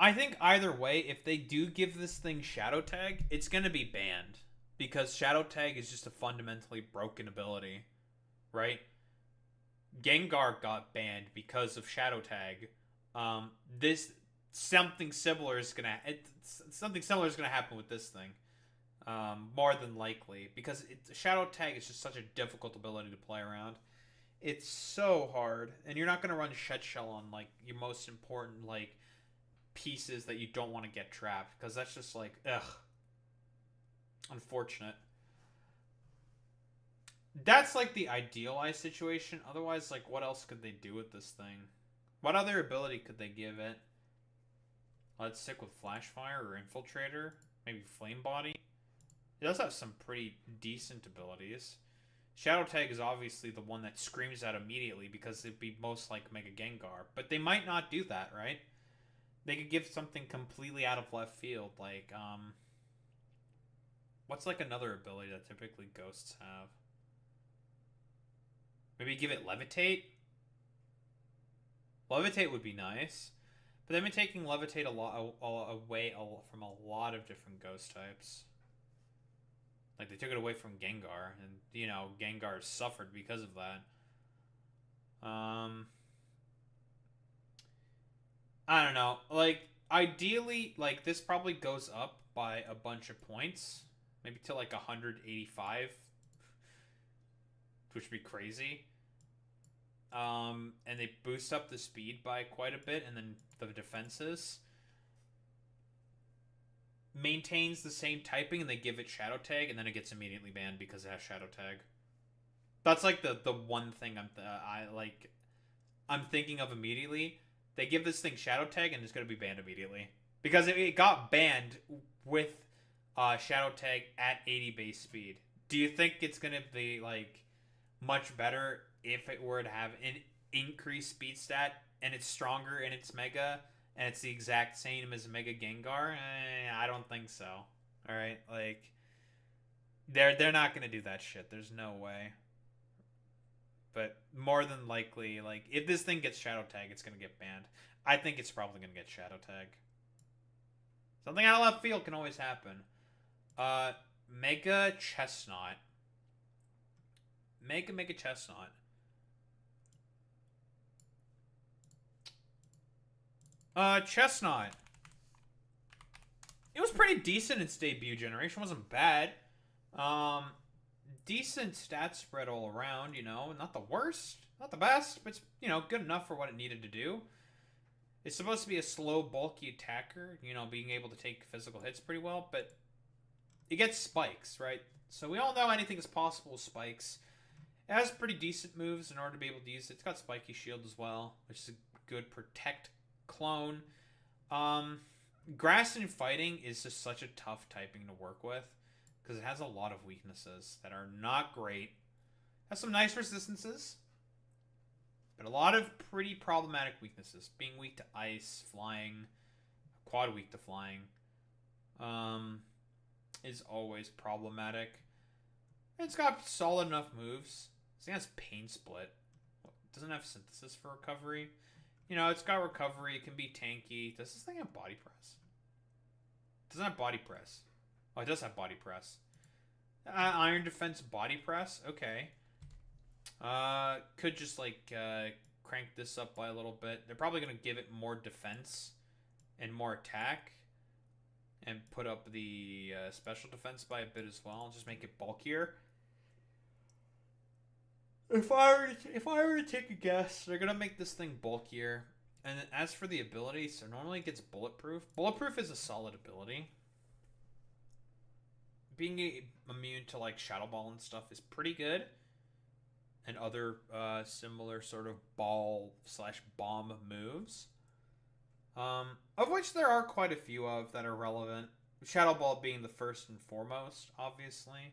I think either way, if they do give this thing Shadow Tag, it's going to be banned. Because Shadow Tag is just a fundamentally broken ability. Right? Gengar got banned because of Shadow Tag. Something similar is going to happen with this thing. More than likely. Because Shadow Tag is just such a difficult ability to play around. It's so hard. And you're not going to run Shed Shell on, like, your most important, like, pieces that you don't want to get trapped, because that's just like, ugh, unfortunate. That's like the idealized situation. Otherwise, like, what else could they do with this thing? What other ability could they give it? Let's stick with Flash Fire or Infiltrator. Maybe Flame Body. It does have some pretty decent abilities. Shadow Tag is obviously the one that screams out immediately because it'd be most like Mega Gengar. But they might not do that, right? They could give something completely out of left field, like, what's, like, another ability that typically ghosts have? Maybe give it Levitate? Levitate would be nice. But they've been taking Levitate away from a lot of different ghost types. Like, they took it away from Gengar, and, you know, Gengar suffered because of that. I don't know. Like, ideally, like, this probably goes up by a bunch of points. Maybe to, like, 185. Which would be crazy. And they boost up the speed by quite a bit, and then the defenses. Maintains the same typing, and they give it Shadow Tag, and then it gets immediately banned because it has Shadow Tag. That's, like, the one thing I'm thinking of immediately. They give this thing Shadow Tag, and it's going to be banned immediately. Because it got banned with Shadow Tag at 80 base speed. Do you think it's going to be, like, much better if it were to have an increased speed stat, and it's stronger in its Mega, and it's the exact same as Mega Gengar? I don't think so. Alright, like, they're not going to do that shit. There's no way. But more than likely, like, if this thing gets Shadow Tag, it's going to get banned. I think it's probably going to get Shadow Tag. Something out of left field can always happen. Mega Chestnut. Mega Chestnut. Chestnut. It was pretty decent its debut generation. Wasn't bad. Decent stat spread all around, you know. Not the worst, not the best, but it's, you know, good enough for what it needed to do. It's supposed to be a slow, bulky attacker, you know, being able to take physical hits pretty well, but it gets spikes, right? So we all know anything is possible with spikes. It has pretty decent moves in order to be able to use it. It's got Spiky Shield as well, which is a good protect clone. Grass and Fighting is just such a tough typing to work with, because it has a lot of weaknesses that are not great. Has some nice resistances, but a lot of pretty problematic weaknesses. Being weak to ice, flying, quad weak to flying, is always problematic. It's got solid enough moves. This thing has Pain Split. It doesn't have Synthesis for recovery. You know, it's got recovery. It can be tanky. Does this thing have Body Press? It doesn't have Body Press. Oh, it does have Body Press. Iron Defense Body Press. Okay. Could just like crank this up by a little bit. They're probably going to give it more defense and more attack. And put up the special defense by a bit as well. Just make it bulkier. If I were to take a guess, they're gonna make this thing bulkier. And as for the abilities, so normally it gets bulletproof. Bulletproof is a solid ability. Being immune to like Shadow Ball and stuff is pretty good. And other similar sort of ball/bomb moves. Of which there are quite a few of that are relevant. Shadow Ball being the first and foremost, obviously.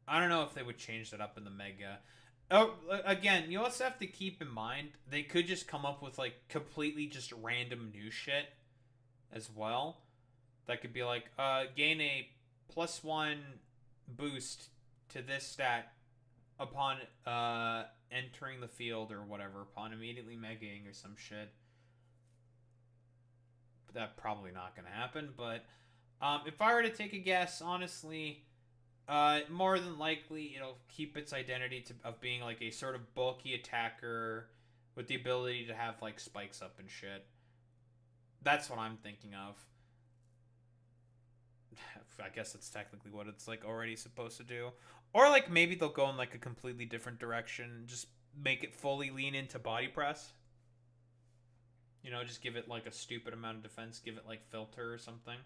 I don't know if they would change that up in the Mega. Oh, again, you also have to keep in mind, they could just come up with, like, completely just random new shit as well. That could be like, gain a +1 boost to this stat upon entering the field or whatever, upon immediately megaing or some shit. But that's probably not going to happen. But if I were to take a guess, honestly, more than likely it'll keep its identity of being like a sort of bulky attacker with the ability to have like spikes up and shit. That's what I'm thinking of. I guess that's technically what it's like already supposed to do. Or like maybe they'll go in like a completely different direction, just make it fully lean into body press. You know, just give it like a stupid amount of defense, give it like filter or something.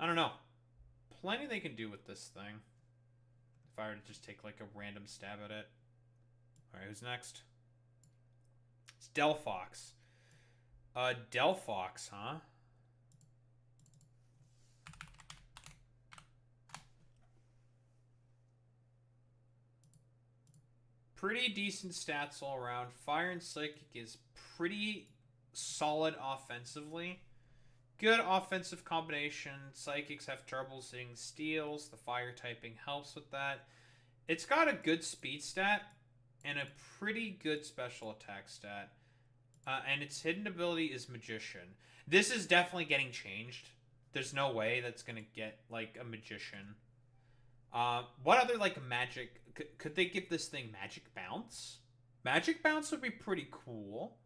I don't know. Plenty they can do with this thing. If I were to just take like a random stab at it. Alright, who's next? It's Delphox. Delphox, huh? Pretty decent stats all around. Fire and Psychic is pretty solid offensively. Good offensive combination. Psychics have trouble seeing steals. The fire typing helps with that. It's got a good speed stat and a pretty good special attack stat. And its hidden ability is Magician. This is definitely getting changed. There's no way that's going to get like a Magician. What other like magic... Could they give this thing Magic Bounce? Magic Bounce would be pretty cool.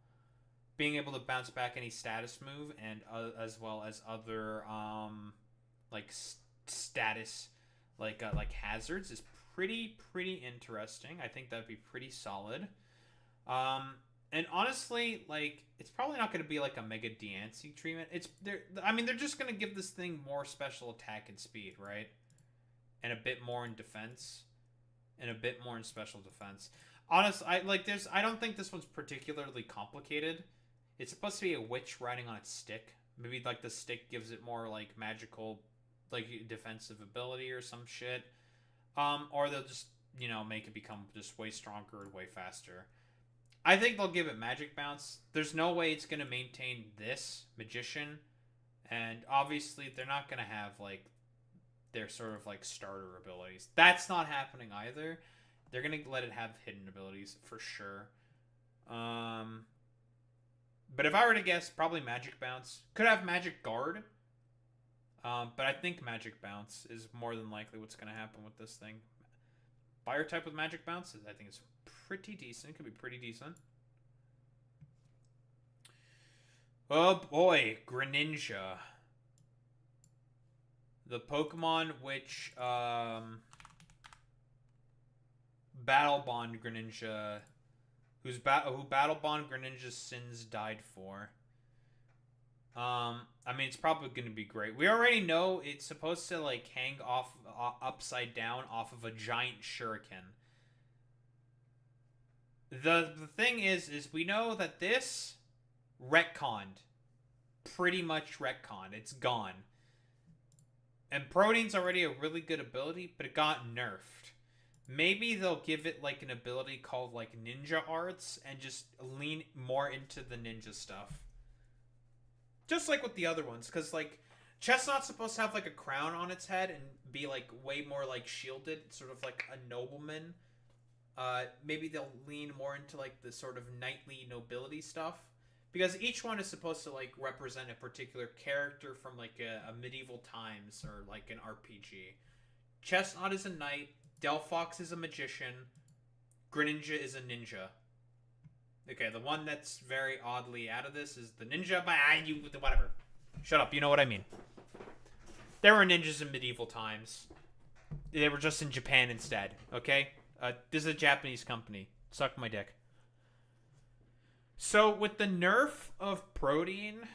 Being able to bounce back any status move and as well as other like status like hazards is pretty interesting. I think that'd be pretty solid. And honestly, like it's probably not going to be like a Mega Diancie treatment. They're just going to give this thing more special attack and speed, right? And a bit more in defense. And a bit more in special defense. Honestly, I don't think this one's particularly complicated. It's supposed to be a witch riding on its stick. Maybe like the stick gives it more like magical, like defensive ability or some shit. Or they'll just, you know, make it become just way stronger and way faster. I think they'll give it Magic Bounce. There's no way it's gonna maintain this Magician, and obviously they're not gonna have like their sort of like starter abilities. That's not happening either. They're gonna let it have hidden abilities for sure. But if I were to guess, probably Magic Bounce. Could have Magic Guard. But I think Magic Bounce is more than likely what's gonna happen with this thing. Fire type with Magic Bounce, I think it's pretty decent. It could be pretty decent. Oh boy, Greninja. The Pokemon which Battle Bond Greninja, who Battle Bond Greninja's sins died for. I mean, it's probably going to be great. We already know it's supposed to like hang off upside down off of a giant shuriken. The thing is we know that this retconned. Pretty much retconned. It's gone. And Protein's already a really good ability, but it got nerfed. Maybe they'll give it like an ability called like Ninja Arts and just lean more into the ninja stuff. Just like with the other ones, because like Chestnut's supposed to have like a crown on its head and be like way more like shielded, sort of like a nobleman. Maybe they'll lean more into like the sort of knightly nobility stuff, because each one is supposed to like represent a particular character from like a medieval times or like an RPG. Chestnut is a knight. Delphox is a magician. Greninja is a ninja. Okay, the one that's very oddly out of this is the ninja. Whatever. Shut up. You know what I mean. There were ninjas in medieval times. They were just in Japan instead. Okay. This is a Japanese company. Suck my dick. So with the nerf of Protein,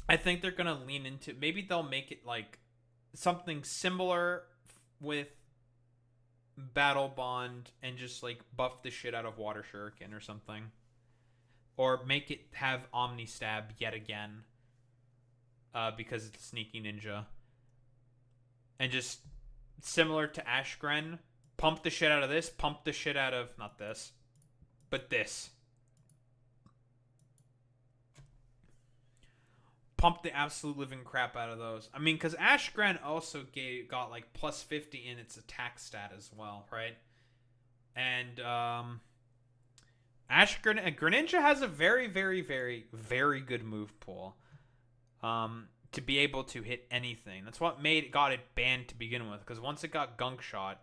I think they're gonna lean into. Maybe they'll make it like something similar with Battle Bond and just like buff the shit out of Water Shuriken or something, or make it have Omni Stab yet again, because it's Sneaky Ninja, and just similar to Ashgren, pump the shit out of this, pump the shit out of not this, but this. Pump the absolute living crap out of those. I mean, because Ashgren also got like plus 50 in its attack stat as well, right? And Greninja has a very, very, very, very good move pool. To be able to hit anything. That's what got it banned to begin with. Because once it got Gunk Shot,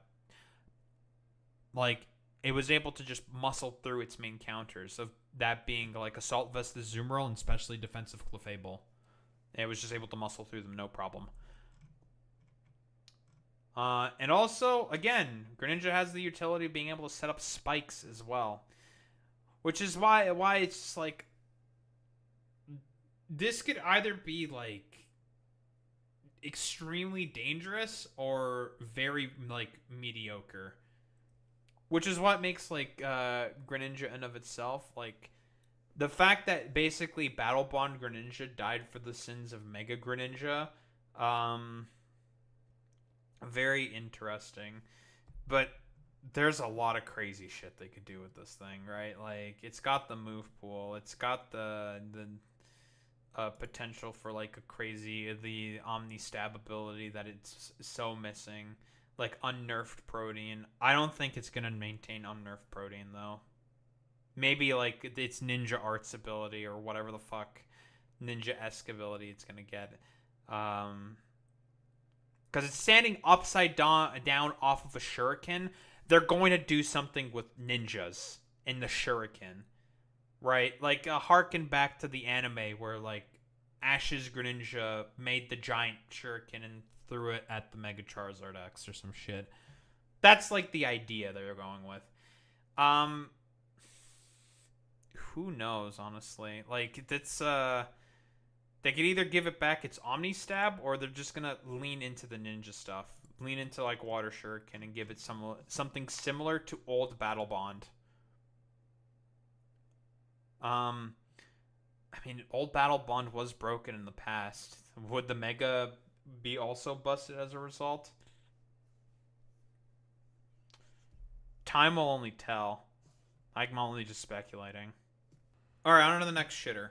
like it was able to just muscle through its main counters. Of that being like Assault Vest, the Zoomerl, and especially Defensive Clefable. It was just able to muscle through them, no problem. And also, again, Greninja has the utility of being able to set up spikes as well. Which is why it's just like... This could either be, like, extremely dangerous or very, like, mediocre. Which is what makes, like, Greninja in of itself, like... The fact that basically Battle Bond Greninja died for the sins of Mega Greninja, very interesting. But there's a lot of crazy shit they could do with this thing, right? Like, it's got the move pool, it's got the potential for like the Omni Stab ability that it's so missing, like unnerfed Protein. I don't think it's gonna maintain unnerfed Protein though. Maybe, like, its Ninja Arts ability or whatever the fuck Ninja-esque ability it's going to get. Because it's standing upside down off of a Shuriken. They're going to do something with ninjas in the Shuriken. Right? Like, harken back to the anime where, like, Ash's Greninja made the giant Shuriken and threw it at the Mega Charizard X or some shit. That's, like, the idea they're going with. Who knows, honestly? Like, it's, they could either give it back its Omni Stab, or they're just gonna lean into the ninja stuff. Lean into, like, Water Shuriken and give it something similar to old Battle Bond. I mean, old Battle Bond was broken in the past. Would the Mega be also busted as a result? Time will only tell. I'm only just speculating. Alright, on to the next shitter.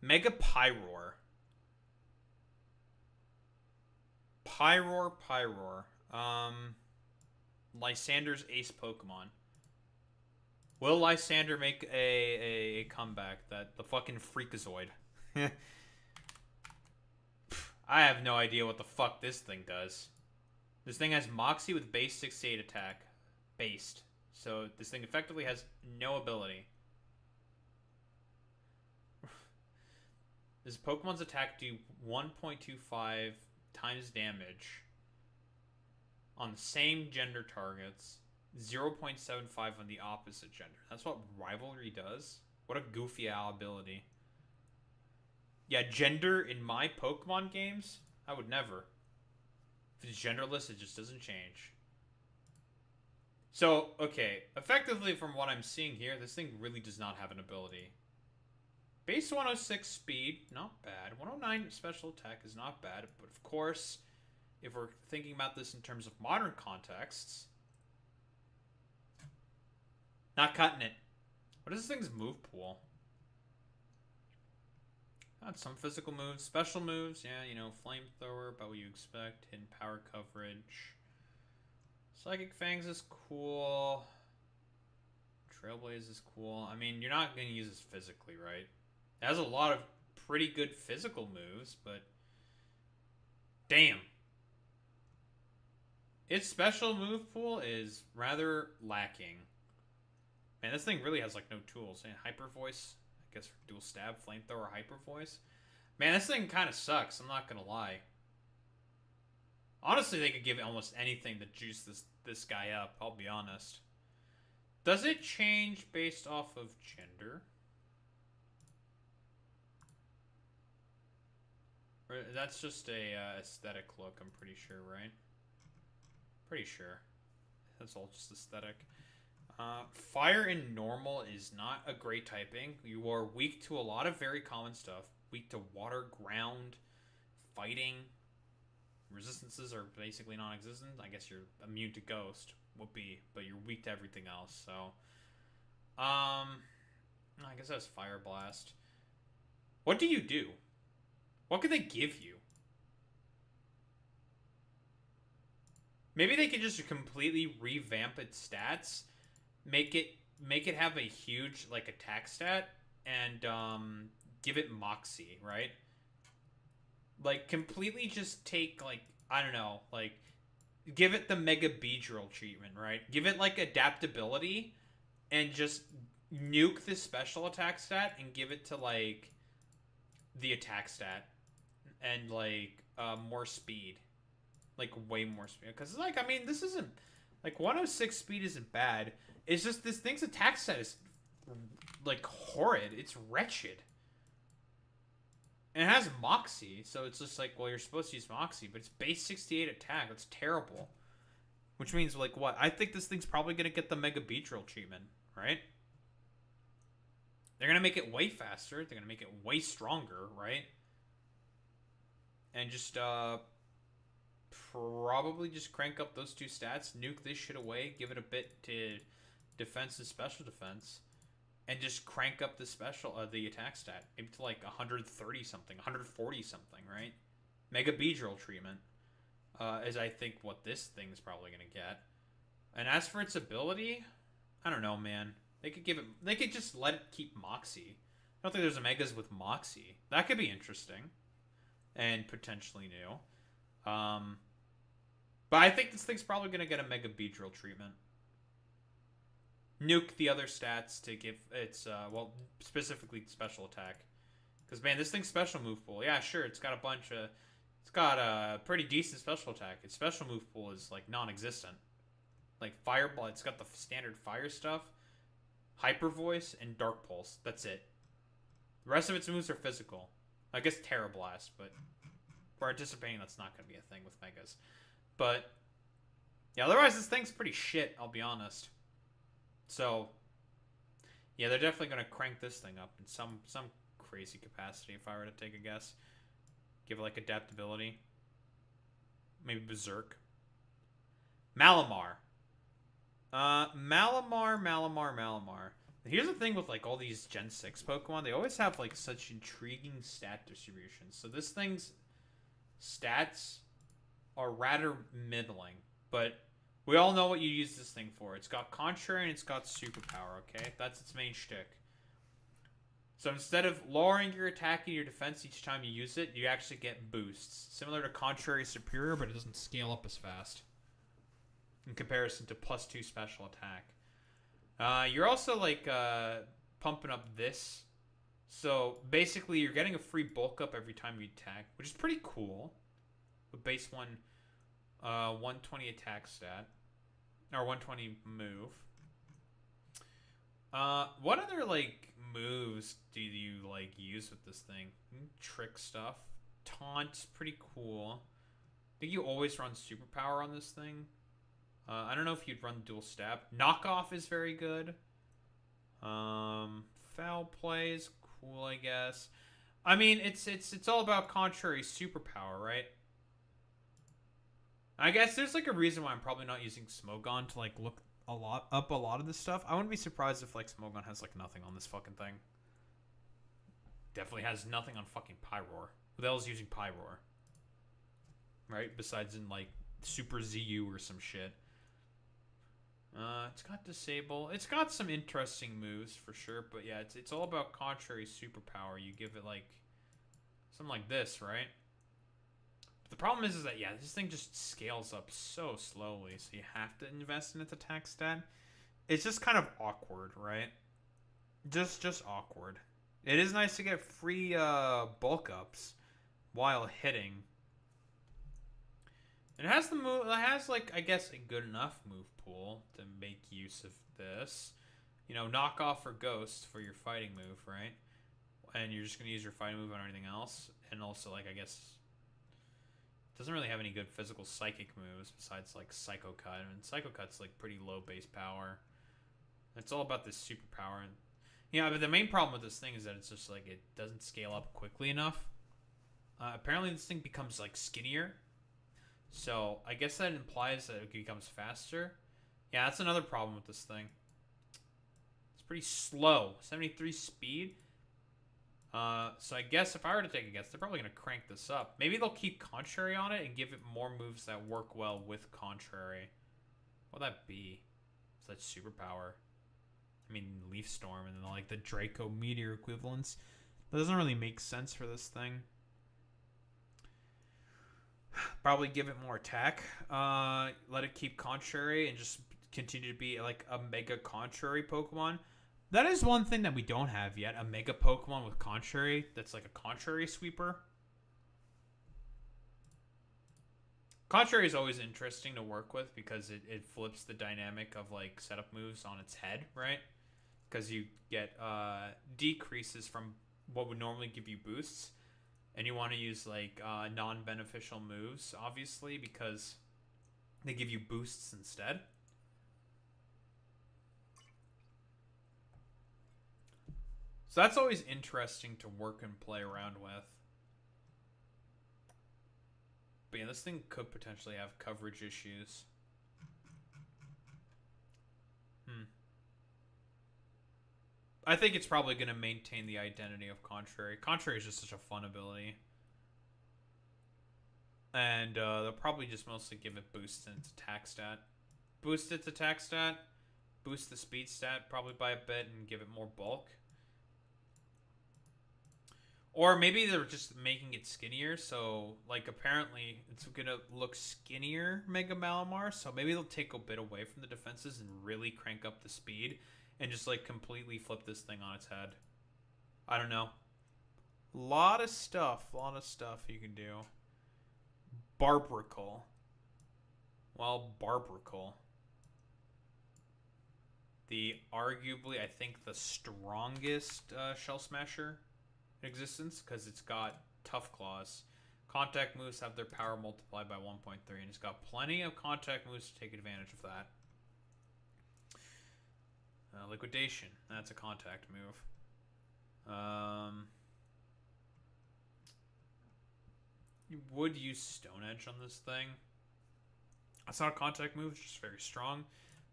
Mega Pyroar. Pyroar. Lysander's ace Pokemon. Will Lysander make a comeback? The fucking Freakazoid. I have no idea what the fuck this thing does. This thing has Moxie with base 68 attack. Based. So this thing effectively has no ability. This Pokemon's attack do 1.25 times damage on the same gender targets, 0.75 on the opposite gender. That's what Rivalry does? What a goofy ability. Yeah, gender in my Pokemon games? I would never. If it's genderless, it just doesn't change. So, okay, effectively from what I'm seeing here, this thing really does not have an ability. Base 106 speed, not bad. 109 special attack is not bad, but of course, if we're thinking about this in terms of modern contexts, not cutting it. What is this thing's move pool? Got some physical moves, special moves, yeah, you know, flamethrower, about what you expect, hidden power coverage. Psychic Fangs is cool. Trailblaze is cool. I mean, you're not going to use this physically, right? It has a lot of pretty good physical moves, but damn. Its special move pool is rather lacking. Man, this thing really has like no tools. And Hyper Voice, I guess for dual stab, flamethrower, Hyper Voice. Man, this thing kind of sucks. I'm not gonna lie. Honestly, they could give almost anything to juice this guy up. I'll be honest. Does it change based off of gender? Or that's just a aesthetic look. I'm pretty sure, right? Pretty sure. That's all just aesthetic. Fire in normal is not a great typing. You are weak to a lot of very common stuff. Weak to water, ground, fighting. Resistances are basically non-existent. I guess you're immune to ghost. Whoopee. But you're weak to everything else, so... I guess that's Fire Blast. What do you do? What could they give you? Maybe they could just completely revamp its stats, make it have a huge like attack stat, and give it Moxie, right? Like completely just take like I don't know, like give it the Mega Beedrill treatment, right? Give it like adaptability, and just nuke the special attack stat and give it to like the attack stat and like more speed. Like way more speed, because like I mean this isn't like 106 speed isn't bad. It's just this thing's attack set is like horrid. It's wretched. And it has Moxie, so it's just like, well, you're supposed to use Moxie, but it's base 68 attack. That's terrible. Which means like what? I think this thing's probably gonna get the Mega Beedrill treatment, right? They're gonna make it way faster. They're gonna make it way stronger, right? And just probably just crank up those two stats, nuke this shit away, give it a bit to defense and special defense, and just crank up the special, the attack stat, maybe to like 130 something, 140 something, right? Mega Beedrill treatment is I think what this thing's probably gonna get. And as for its ability, I don't know, man. They could give it, they could just let it keep Moxie. I don't think there's a Megas with Moxie. That could be interesting and potentially new. But I think this thing's probably going to get a Mega Beedrill treatment. Nuke the other stats to give its, well, specifically special attack. Because, man, this thing's special move pool. Yeah, sure, it's got a bunch of... It's got a pretty decent special attack. Its special move pool is, like, non-existent. Like, Fireball, it's got the standard fire stuff, Hyper Voice, and Dark Pulse. That's it. The rest of its moves are physical. I guess Terra Blast, but... We're anticipating that's not going to be a thing with Megas. But, yeah, otherwise this thing's pretty shit, I'll be honest. So, yeah, they're definitely going to crank this thing up in some crazy capacity, if I were to take a guess. Give it, like, adaptability. Maybe Berserk. Malamar. Malamar. Here's the thing with, like, all these Gen 6 Pokemon. They always have, like, such intriguing stat distributions. So this thing's stats are rather middling, but we all know what you use this thing for. It's got Contrary and it's got Superpower, okay? That's its main shtick. So instead of lowering your attack and your defense each time you use it, you actually get boosts. Similar to Contrary Superior, but it doesn't scale up as fast in comparison to +2 special attack. You're also, like, pumping up this. So basically, you're getting a free bulk up every time you attack, which is pretty cool. With base 120 attack stat, or 120 move. What other like moves do you like use with this thing? Trick stuff, taunt's pretty cool. I think you always run Superpower on this thing. I don't know if you'd run dual stab. Knockoff is very good. Foul play is cool, I guess. I mean, it's all about contrary superpower, right? I guess there's like a reason why I'm probably not using Smogon to like look a lot of this stuff. I wouldn't be surprised if like Smogon has like nothing on this fucking thing. Definitely has nothing on fucking Pyroar. Who the hell is using Pyroar? Right? Besides in like Super ZU or some shit. It's got Disable. It's got some interesting moves for sure, but yeah, it's all about contrary superpower. You give it like something like this, right? But the problem is that yeah, this thing just scales up so slowly, so you have to invest in its attack stat. It's just kind of awkward, right? Just awkward. It is nice to get free bulk ups while hitting. It has the move. It has like I guess a good enough move pool to make use of this. You know, knock off or ghost for your fighting move, right? And you're just gonna use your fighting move on anything else. And also like I guess it doesn't really have any good physical psychic moves besides like Psycho Cut. I mean, Psycho Cut's like pretty low base power. It's all about this superpower. And yeah, but the main problem with this thing is that it's just like it doesn't scale up quickly enough. Apparently, this thing becomes like skinnier. So I guess that implies that it becomes faster. Yeah, that's another problem with this thing. It's pretty slow. 73 speed. So I guess if I were to take a guess, they're probably going to crank this up. Maybe they'll keep Contrary on it and give it more moves that work well with Contrary. What would that be? Is that superpower? I mean, Leaf Storm and then like the Draco Meteor equivalents. That doesn't really make sense for this thing. Probably give it more attack. Let it keep Contrary and just continue to be like a Mega Contrary Pokemon. That is one thing that we don't have yet. A Mega Pokemon with Contrary that's like a Contrary Sweeper. Contrary is always interesting to work with because it flips the dynamic of like setup moves on its head, right? Because you get decreases from what would normally give you boosts. And you want to use like non-beneficial moves, obviously, because they give you boosts instead. So that's always interesting to work and play around with. But yeah, this thing could potentially have coverage issues. I think it's probably going to maintain the identity of Contrary. Contrary is just such a fun ability. And they'll probably just mostly give it boosts in its attack stat. Boost its attack stat. Boost the speed stat probably by a bit and give it more bulk. Or maybe they're just making it skinnier. So, like, apparently it's going to look skinnier, Mega Malamar. So maybe they'll take a bit away from the defenses and really crank up the speed. And just, like, completely flip this thing on its head. I don't know. A lot of stuff you can do. Barbricle. Well, Barbricle. The arguably, I think, the strongest Shell Smasher in existence. Because it's got Tough Claws. Contact moves have their power multiplied by 1.3. And it's got plenty of contact moves to take advantage of that. Liquidation. That's a contact move. You would use Stone Edge on this thing. That's not a contact move. It's just very strong.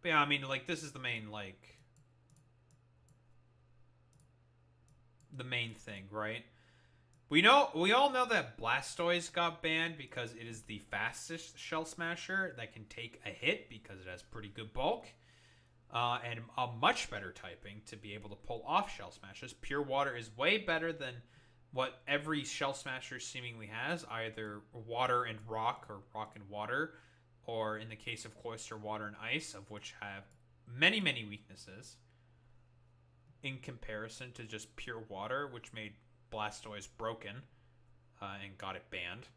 But yeah, I mean, like, this is the main, like... the main thing, right? We all know that Blastoise got banned because it is the fastest Shell Smasher that can take a hit because it has pretty good bulk. And a much better typing to be able to pull off Shell Smashes. Pure Water is way better than what every Shell Smasher seemingly has. Either Water and Rock or Rock and Water. Or in the case of Cloyster, Water and Ice, of which have many, many weaknesses. In comparison to just Pure Water, which made Blastoise broken. And got it banned.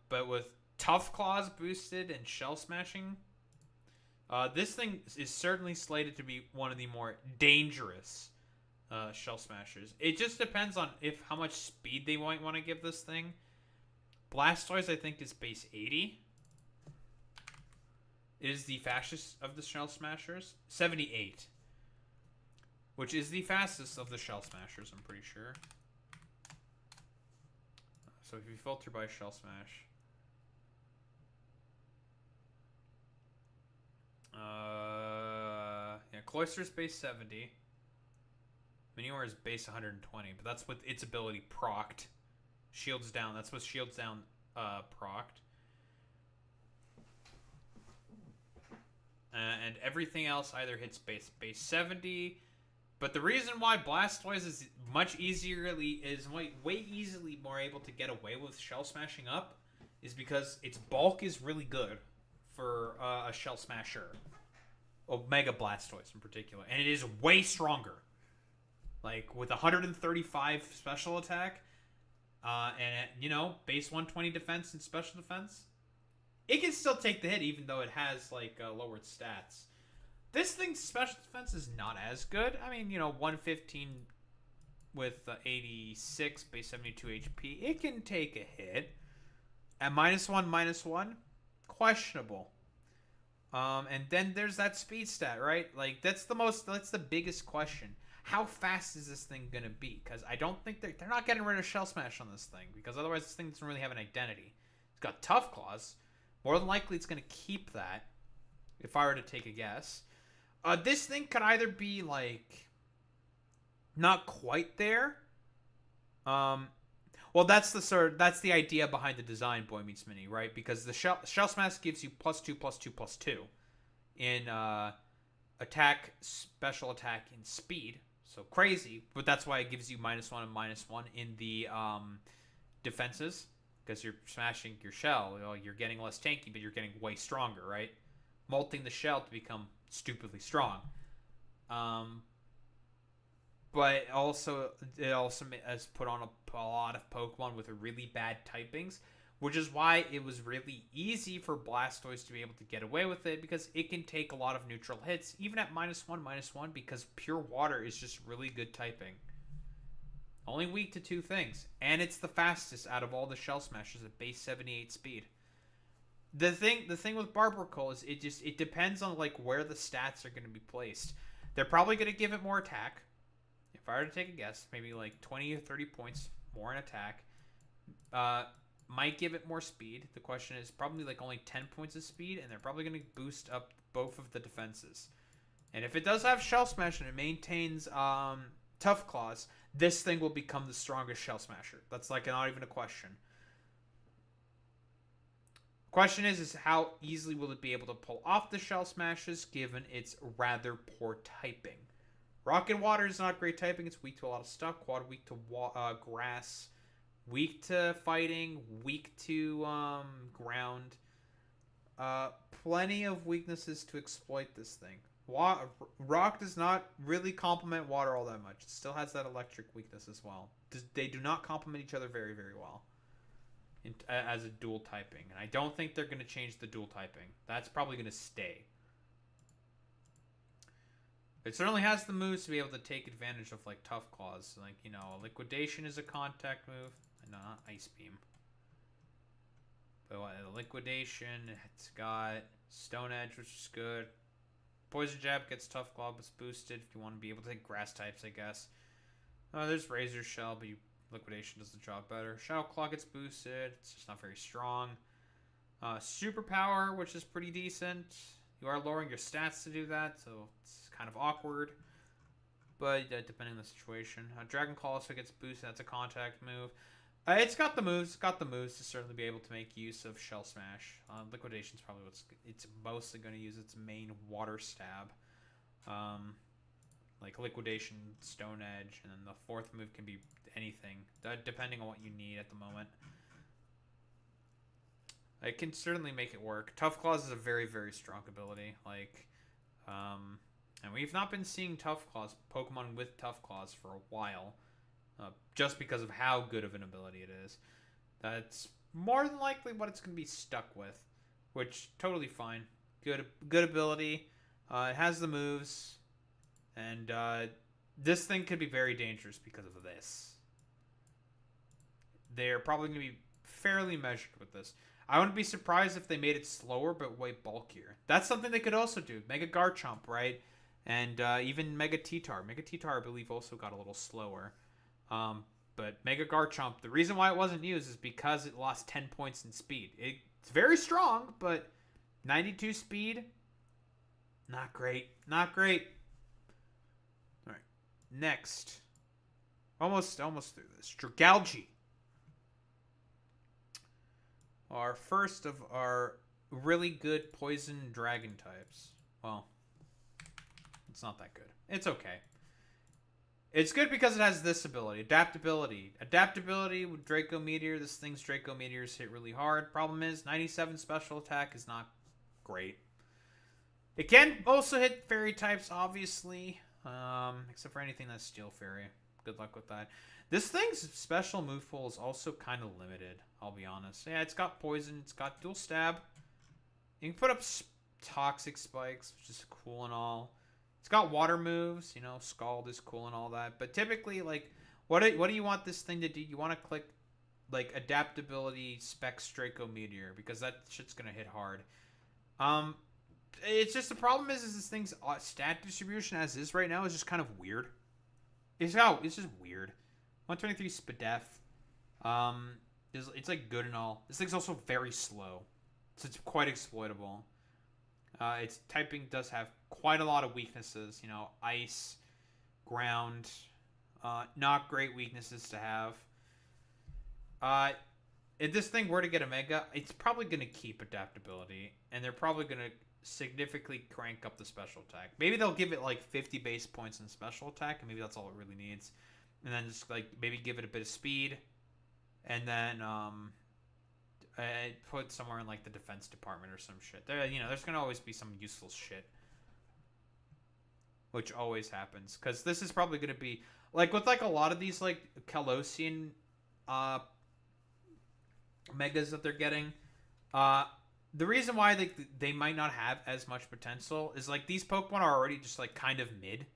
But with Tough Claws boosted and Shell Smashing... this thing is certainly slated to be one of the more dangerous Shell Smashers. It just depends on how much speed they might want to give this thing. Blastoise, I think, is base 80. It is the fastest of the Shell Smashers. 78. Which is the fastest of the Shell Smashers, I'm pretty sure. So if you filter by Shell Smash. Yeah, Cloyster's base 70. Minior is base 120, but that's with its ability procced. Shields down, that's what Shields down procced. And everything else either hits base 70. But the reason why Blastoise is much way easily more able to get away with Shell Smashing up is because its bulk is really good for a Shell Smasher. Mega Blastoise in particular. And it is way stronger. Like, with 135 special attack, and, base 120 defense and special defense, it can still take the hit even though it has, lowered stats. This thing's special defense is not as good. I mean, 115 with 86, base 72 HP. It can take a hit. At -1, questionable. And then there's that speed stat, right? Like, that's the biggest question. How fast is this thing going to be? Because I don't think they're not getting rid of Shell Smash on this thing. Because otherwise this thing doesn't really have an identity. It's got Tough Claws. More than likely it's going to keep that. If I were to take a guess. This thing could either be, not quite there. Well, that's the idea behind the design, Boy Meets Mini, right? Because the Shell Smash gives you +2/+2/+2 in attack, special attack, and speed. So crazy, but that's why it gives you -1 and -1 in the defenses. Because you're smashing your shell. You're getting less tanky, but you're getting way stronger, right? Molting the shell to become stupidly strong. But it also has put on a lot of Pokemon with really bad typings, which is why it was really easy for Blastoise to be able to get away with it, because it can take a lot of neutral hits, even at -1, because Pure Water is just really good typing. Only weak to 2 things, and it's the fastest out of all the Shell Smashers at base 78 speed. The thing with Barbaracle is it depends on where the stats are going to be placed. They're probably going to give it more attack. If I were to take a guess, maybe 20 or 30 points more in attack. Might give it more speed. The question is probably only 10 points of speed, and they're probably going to boost up both of the defenses. And if it does have Shell Smash and it maintains Tough Claws, this thing will become the strongest Shell Smasher. That's not even a question. Question is how easily will it be able to pull off the Shell Smashes given its rather poor typing. Rock and Water is not great typing. It's weak to a lot of stuff. Water weak to grass. Weak to fighting. Weak to ground. Plenty of weaknesses to exploit this thing. Rock does not really complement Water all that much. It still has that electric weakness as well. They do not complement each other very, very well as a dual typing. And I don't think they're going to change the dual typing. That's probably going to stay. It certainly has the moves to be able to take advantage of Tough Claws. Liquidation is a contact move. No, not Ice Beam. But Liquidation, it's got Stone Edge, which is good. Poison Jab gets Tough Claw, but it's boosted if you want to be able to take grass types, I guess. There's Razor Shell, but Liquidation does the job better. Shadow Claw gets boosted. It's just not very strong. Superpower, which is pretty decent. You are lowering your stats to do that, so it's kind of awkward. But depending on the situation. Dragon Claw also gets boosted. That's a contact move. It's got the moves. It's got the moves to certainly be able to make use of Shell Smash. Liquidation's probably it's mostly going to use its main Water Stab. Liquidation, Stone Edge, and then the 4th move can be anything, depending on what you need at the moment. It can certainly make it work. Tough Claws is a very, very strong ability. And we've not been seeing Tough Claws, Pokemon with Tough Claws for a while. Just because of how good of an ability it is. That's more than likely what it's going to be stuck with. Which, totally fine. Good ability. It has the moves. And this thing could be very dangerous because of this. They're probably going to be fairly measured with this. I wouldn't be surprised if they made it slower but way bulkier. That's something they could also do. Mega Garchomp, right? And even Mega T-Tar. Mega T-Tar, I believe, also got a little slower. But Mega Garchomp, the reason why it wasn't used is because it lost 10 points in speed. It's very strong, but 92 speed, not great. Not great. All right, next. Almost through this. Dragalge. Our first of our really good poison dragon types. Well, it's not that good. It's okay. It's good because it has this ability. Adaptability. Adaptability with Draco Meteor. This thing's Draco Meteors hit really hard. Problem is, 97 special attack is not great. It can also hit fairy types, obviously. Except for anything that's Steel Fairy. Good luck with that. This thing's special move pool is also kind of limited, I'll be honest. Yeah, it's got poison. It's got dual stab. You can put up toxic spikes, which is cool and all. It's got water moves, you know, Scald is cool and all that. But typically, like, what do you want this thing to do? You want to click, like, Adaptability Specs Draco Meteor, because that shit's going to hit hard. It's just the problem is this thing's stat distribution as is right now is just kind of weird. It's just weird. 123 Spadef. It's like good and all. This thing's also very slow, so it's quite exploitable. Its typing does have quite a lot of weaknesses. You know, ice, ground, not great weaknesses to have. If this thing were to get a Mega, it's probably going to keep adaptability, and they're probably going to significantly crank up the special attack. Maybe they'll give it like 50 base points in special attack, and maybe that's all it really needs. And then just like maybe give it a bit of speed, and then put somewhere in like the defense department or some shit. There's gonna always be some useful shit, which always happens. Because this is probably gonna be like with like a lot of these like Kalosian megas that they're getting. The reason why they might not have as much potential is like these Pokemon are already just like kind of mid.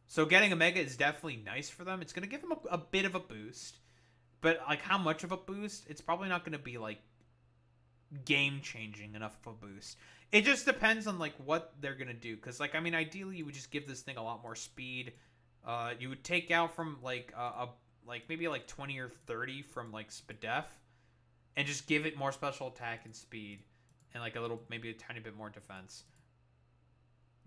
So getting a Mega is definitely nice for them. It's going to give them a bit of a boost. But like how much of a boost? It's probably not going to be like game-changing enough of a boost. It just depends on like what they're going to do. Because like, I mean, ideally you would just give this thing a lot more speed. You would take out from like maybe like 20 or 30 from like Spadef. And just give it more special attack and speed. And like maybe a tiny bit more defense.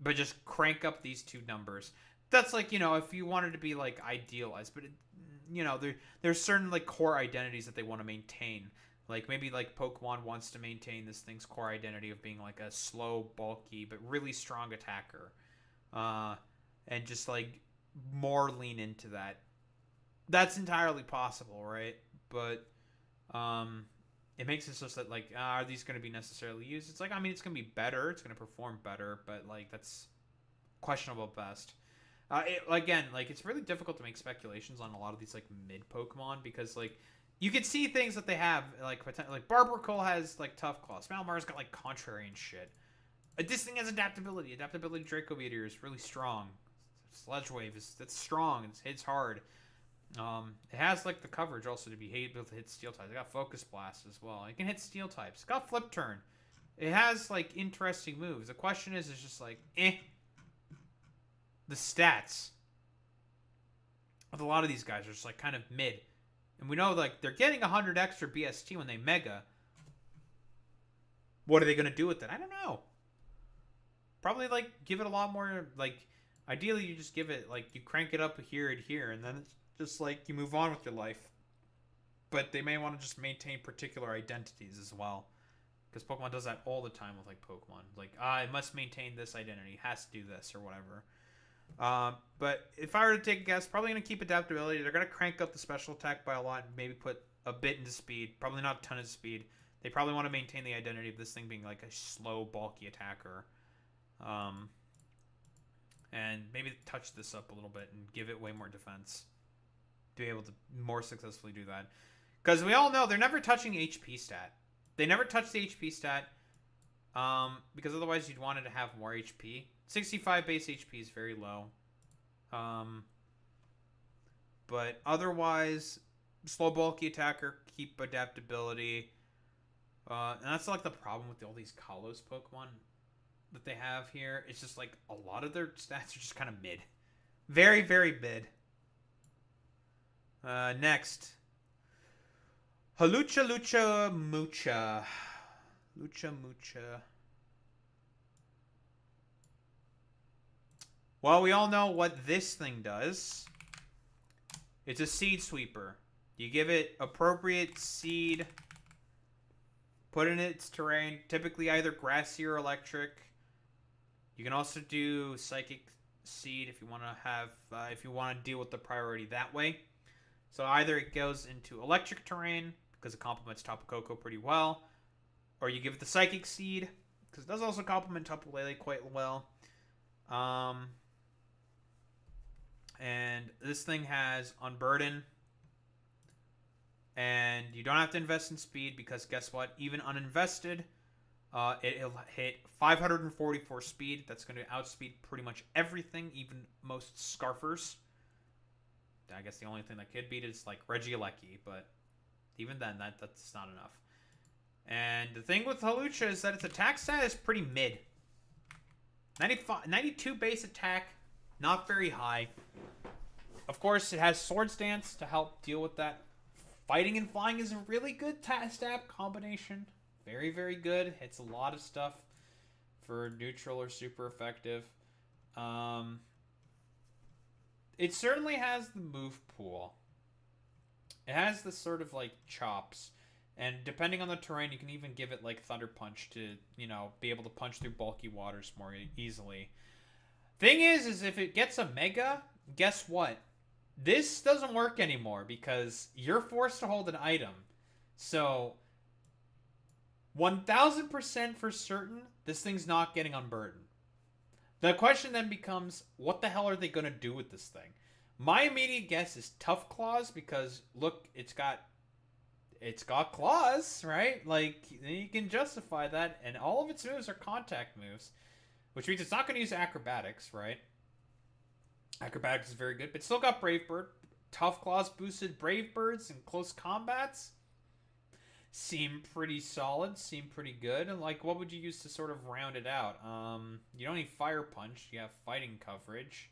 But just crank up these two numbers. That's like, you know, if you wanted to be like idealized, but there's certain like core identities that they want to maintain. Like maybe like Pokemon wants to maintain this thing's core identity of being like a slow, bulky, but really strong attacker, and just like more lean into that. That's entirely possible, right? But it makes it so that like, are these going to be necessarily used? It's like, I mean, it's going to be better, it's going to perform better, but like that's questionable at best. Again, like it's really difficult to make speculations on a lot of these like mid Pokemon because like you can see things that they have like Barbarcool has like Tough Claw, Smalmar's got like Contrary and shit. This thing has adaptability. Adaptability Draco Meteor is really strong. Sludge Wave it's strong. It hits hard. It has like the coverage also to be able to hit Steel types. It got Focus Blast as well. It can hit Steel types. It's got Flip Turn. It has like interesting moves. The question is just like the stats with a lot of these guys are just like kind of mid. And we know like they're getting 100 extra BST when they Mega. What are they going to do with it? I don't know. Probably like give it a lot more like ideally you just give it like you crank it up here and here and then it's just like you move on with your life. But they may want to just maintain particular identities as well. Because Pokemon does that all the time with like Pokemon. Like, it must maintain this identity, has to do this or whatever. But if I were to take a guess, probably going to keep adaptability. They're going to crank up the special attack by a lot and maybe put a bit into speed. Probably not a ton of speed. They probably want to maintain the identity of this thing being like a slow, bulky attacker. And maybe touch this up a little bit and give it way more defense. To be able to more successfully do that. Because we all know they're never touching HP stat. They never touch the HP stat. Because otherwise you'd want it to have more HP. 65 base HP is very low. But otherwise, slow bulky attacker, keep adaptability. And that's like the problem with all these Kalos Pokemon that they have here. It's just like a lot of their stats are just kind of mid. Very, very mid. Next. Halucha Lucha Mucha. Lucha Mucha. Well, we all know what this thing does. It's a seed sweeper. You give it appropriate seed, put in its terrain, typically either grassy or electric. You can also do psychic seed if you want to have, if you want to deal with the priority that way. So either it goes into electric terrain because it complements Tapu Koko pretty well, or you give it the psychic seed because it does also complement Tapu Lele quite well. And this thing has Unburden. And you don't have to invest in speed because guess what? Even uninvested, it'll hit 544 speed. That's going to outspeed pretty much everything, even most Scarfers. I guess the only thing that could beat is like Regieleki, but even then, that's not enough. And the thing with Halucha is that its attack stat is pretty mid. 92 base attack, not very high. Of course, it has Swords Dance to help deal with that. Fighting and Flying is a really good stab combination. Very, very good. Hits a lot of stuff for neutral or super effective. It certainly has the move pool. It has the sort of like chops. And depending on the terrain, you can even give it like Thunder Punch to, you know, be able to punch through bulky waters more easily. Thing is if it gets a Mega, guess what? This doesn't work anymore because you're forced to hold an item. So, 1000% for certain, this thing's not getting Unburdened. The question then becomes, what the hell are they going to do with this thing? My immediate guess is Tough Claws because, look, it's got claws, right? Like, you can justify that, and all of its moves are contact moves, which means it's not going to use Acrobatics, right? Acrobatics is very good, but still got Brave Bird. Tough Claws boosted Brave Birds in close combats. Seem pretty solid, seem pretty good. And like, what would you use to sort of round it out? You don't need Fire Punch. You have Fighting Coverage.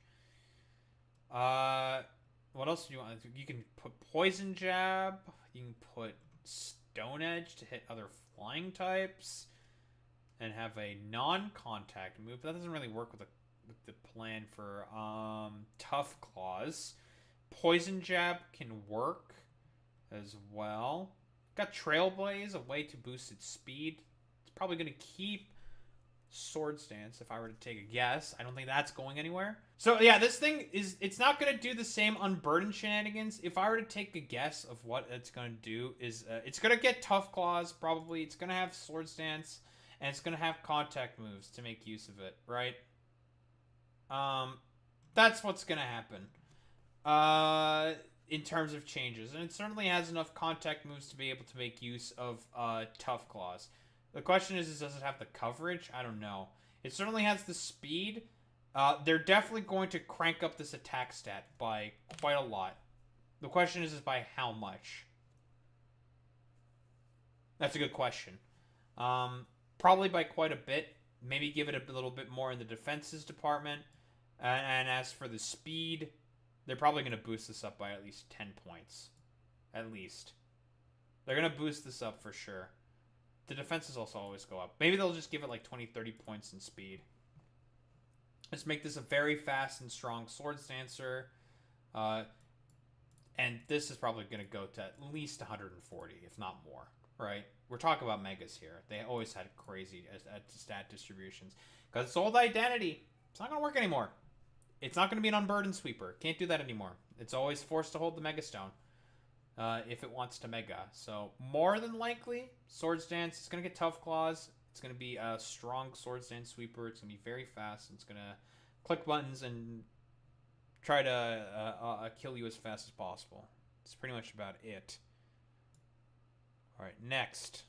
What else do you want? You can put Poison Jab. You can put Stone Edge to hit other flying types. And have a non-contact move. But that doesn't really work with the plan for Tough Claws. Poison Jab can work as well. Got Trailblaze, a way to boost its speed. It's probably going to keep Swords Dance if I were to take a guess. I don't think that's going anywhere. So yeah, this thing it's not going to do the same Unburdened shenanigans. If I were to take a guess of what it's going to do is it's going to get Tough Claws probably. It's going to have Swords Dance and it's going to have contact moves to make use of it, right? That's what's going to happen. In terms of changes. And it certainly has enough contact moves to be able to make use of Tough Claws. The question is does it have the coverage? I don't know. It certainly has the speed. They're definitely going to crank up this attack stat by quite a lot. The question is by how much? That's a good question. Probably by quite a bit. Maybe give it a little bit more in the defenses department. And as for the speed, they're probably going to boost this up by at least 10 points. At least. They're going to boost this up for sure. The defenses also always go up. Maybe they'll just give it like 20, 30 points in speed. Let's make this a very fast and strong Swords Dancer. And this is probably going to go to at least 140, if not more. Right? We're talking about Megas here. They always had crazy stat distributions. Because it's old identity. It's not going to work anymore. It's not going to be an Unburdened Sweeper. Can't do that anymore. It's always forced to hold the Mega Stone. If it wants to Mega. So, more than likely, Swords Dance is going to get Tough Claws. It's going to be a strong Swords Dance Sweeper. It's going to be very fast. It's going to click buttons and try to kill you as fast as possible. That's pretty much about it. Alright, next.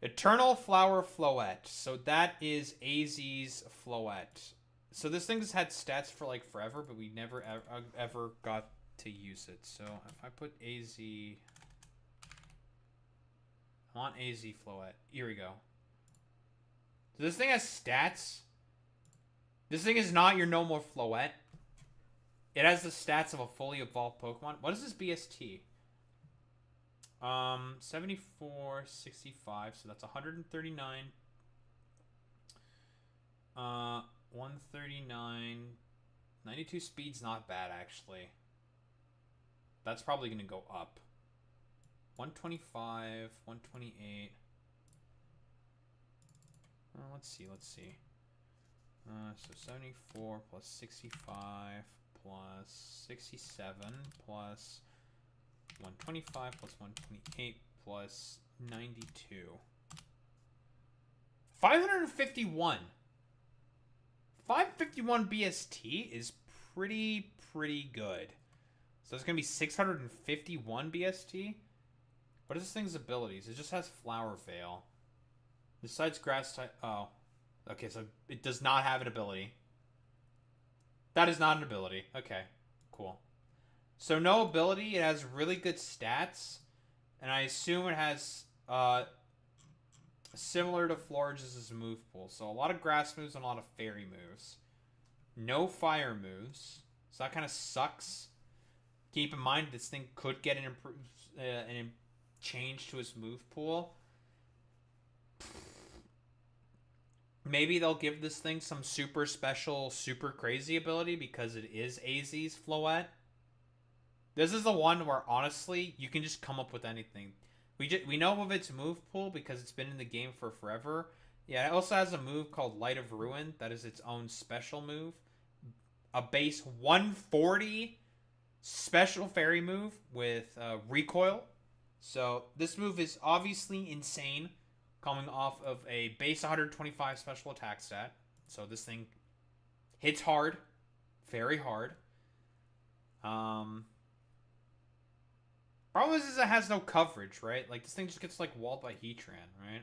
Eternal Flower Floette. So that is AZ's Floette. So this thing's had stats for like forever, but we never ever got to use it. So if I put AZ I want AZ Floette. Here we go. So this thing has stats. This thing is not your normal Floette. It has the stats of a fully evolved Pokemon. What is this BST? 74, 65, so that's 139. 139. 92 speed's not bad, actually. That's probably going to go up. 125, 128. Let's see. So 74 plus 65 plus 67 plus 125 plus 128 plus 92. 551. 551 BST is pretty good. So it's going to be 651 BST. What is this thing's abilities? It just has Flower Veil. Besides Grass type... Oh. Okay, so it does not have an ability. That is not an ability. Okay, cool. So no ability. It has really good stats. And I assume it has... similar to Florges' move pool. So a lot of grass moves and a lot of fairy moves. No fire moves. So that kind of sucks. Keep in mind this thing could get an change to its move pool. Maybe they'll give this thing some super special, super crazy ability because it is AZ's Floette. This is the one where, honestly, you can just come up with anything. We know of its move pool because it's been in the game for forever. Yeah, it also has a move called Light of Ruin. That is its own special move. A base 140 special fairy move with recoil. So this move is obviously insane, coming off of a base 125 special attack stat. So this thing hits hard, very hard. Problem is it has no coverage, right? Like, this thing just gets, like, walled by Heatran, right?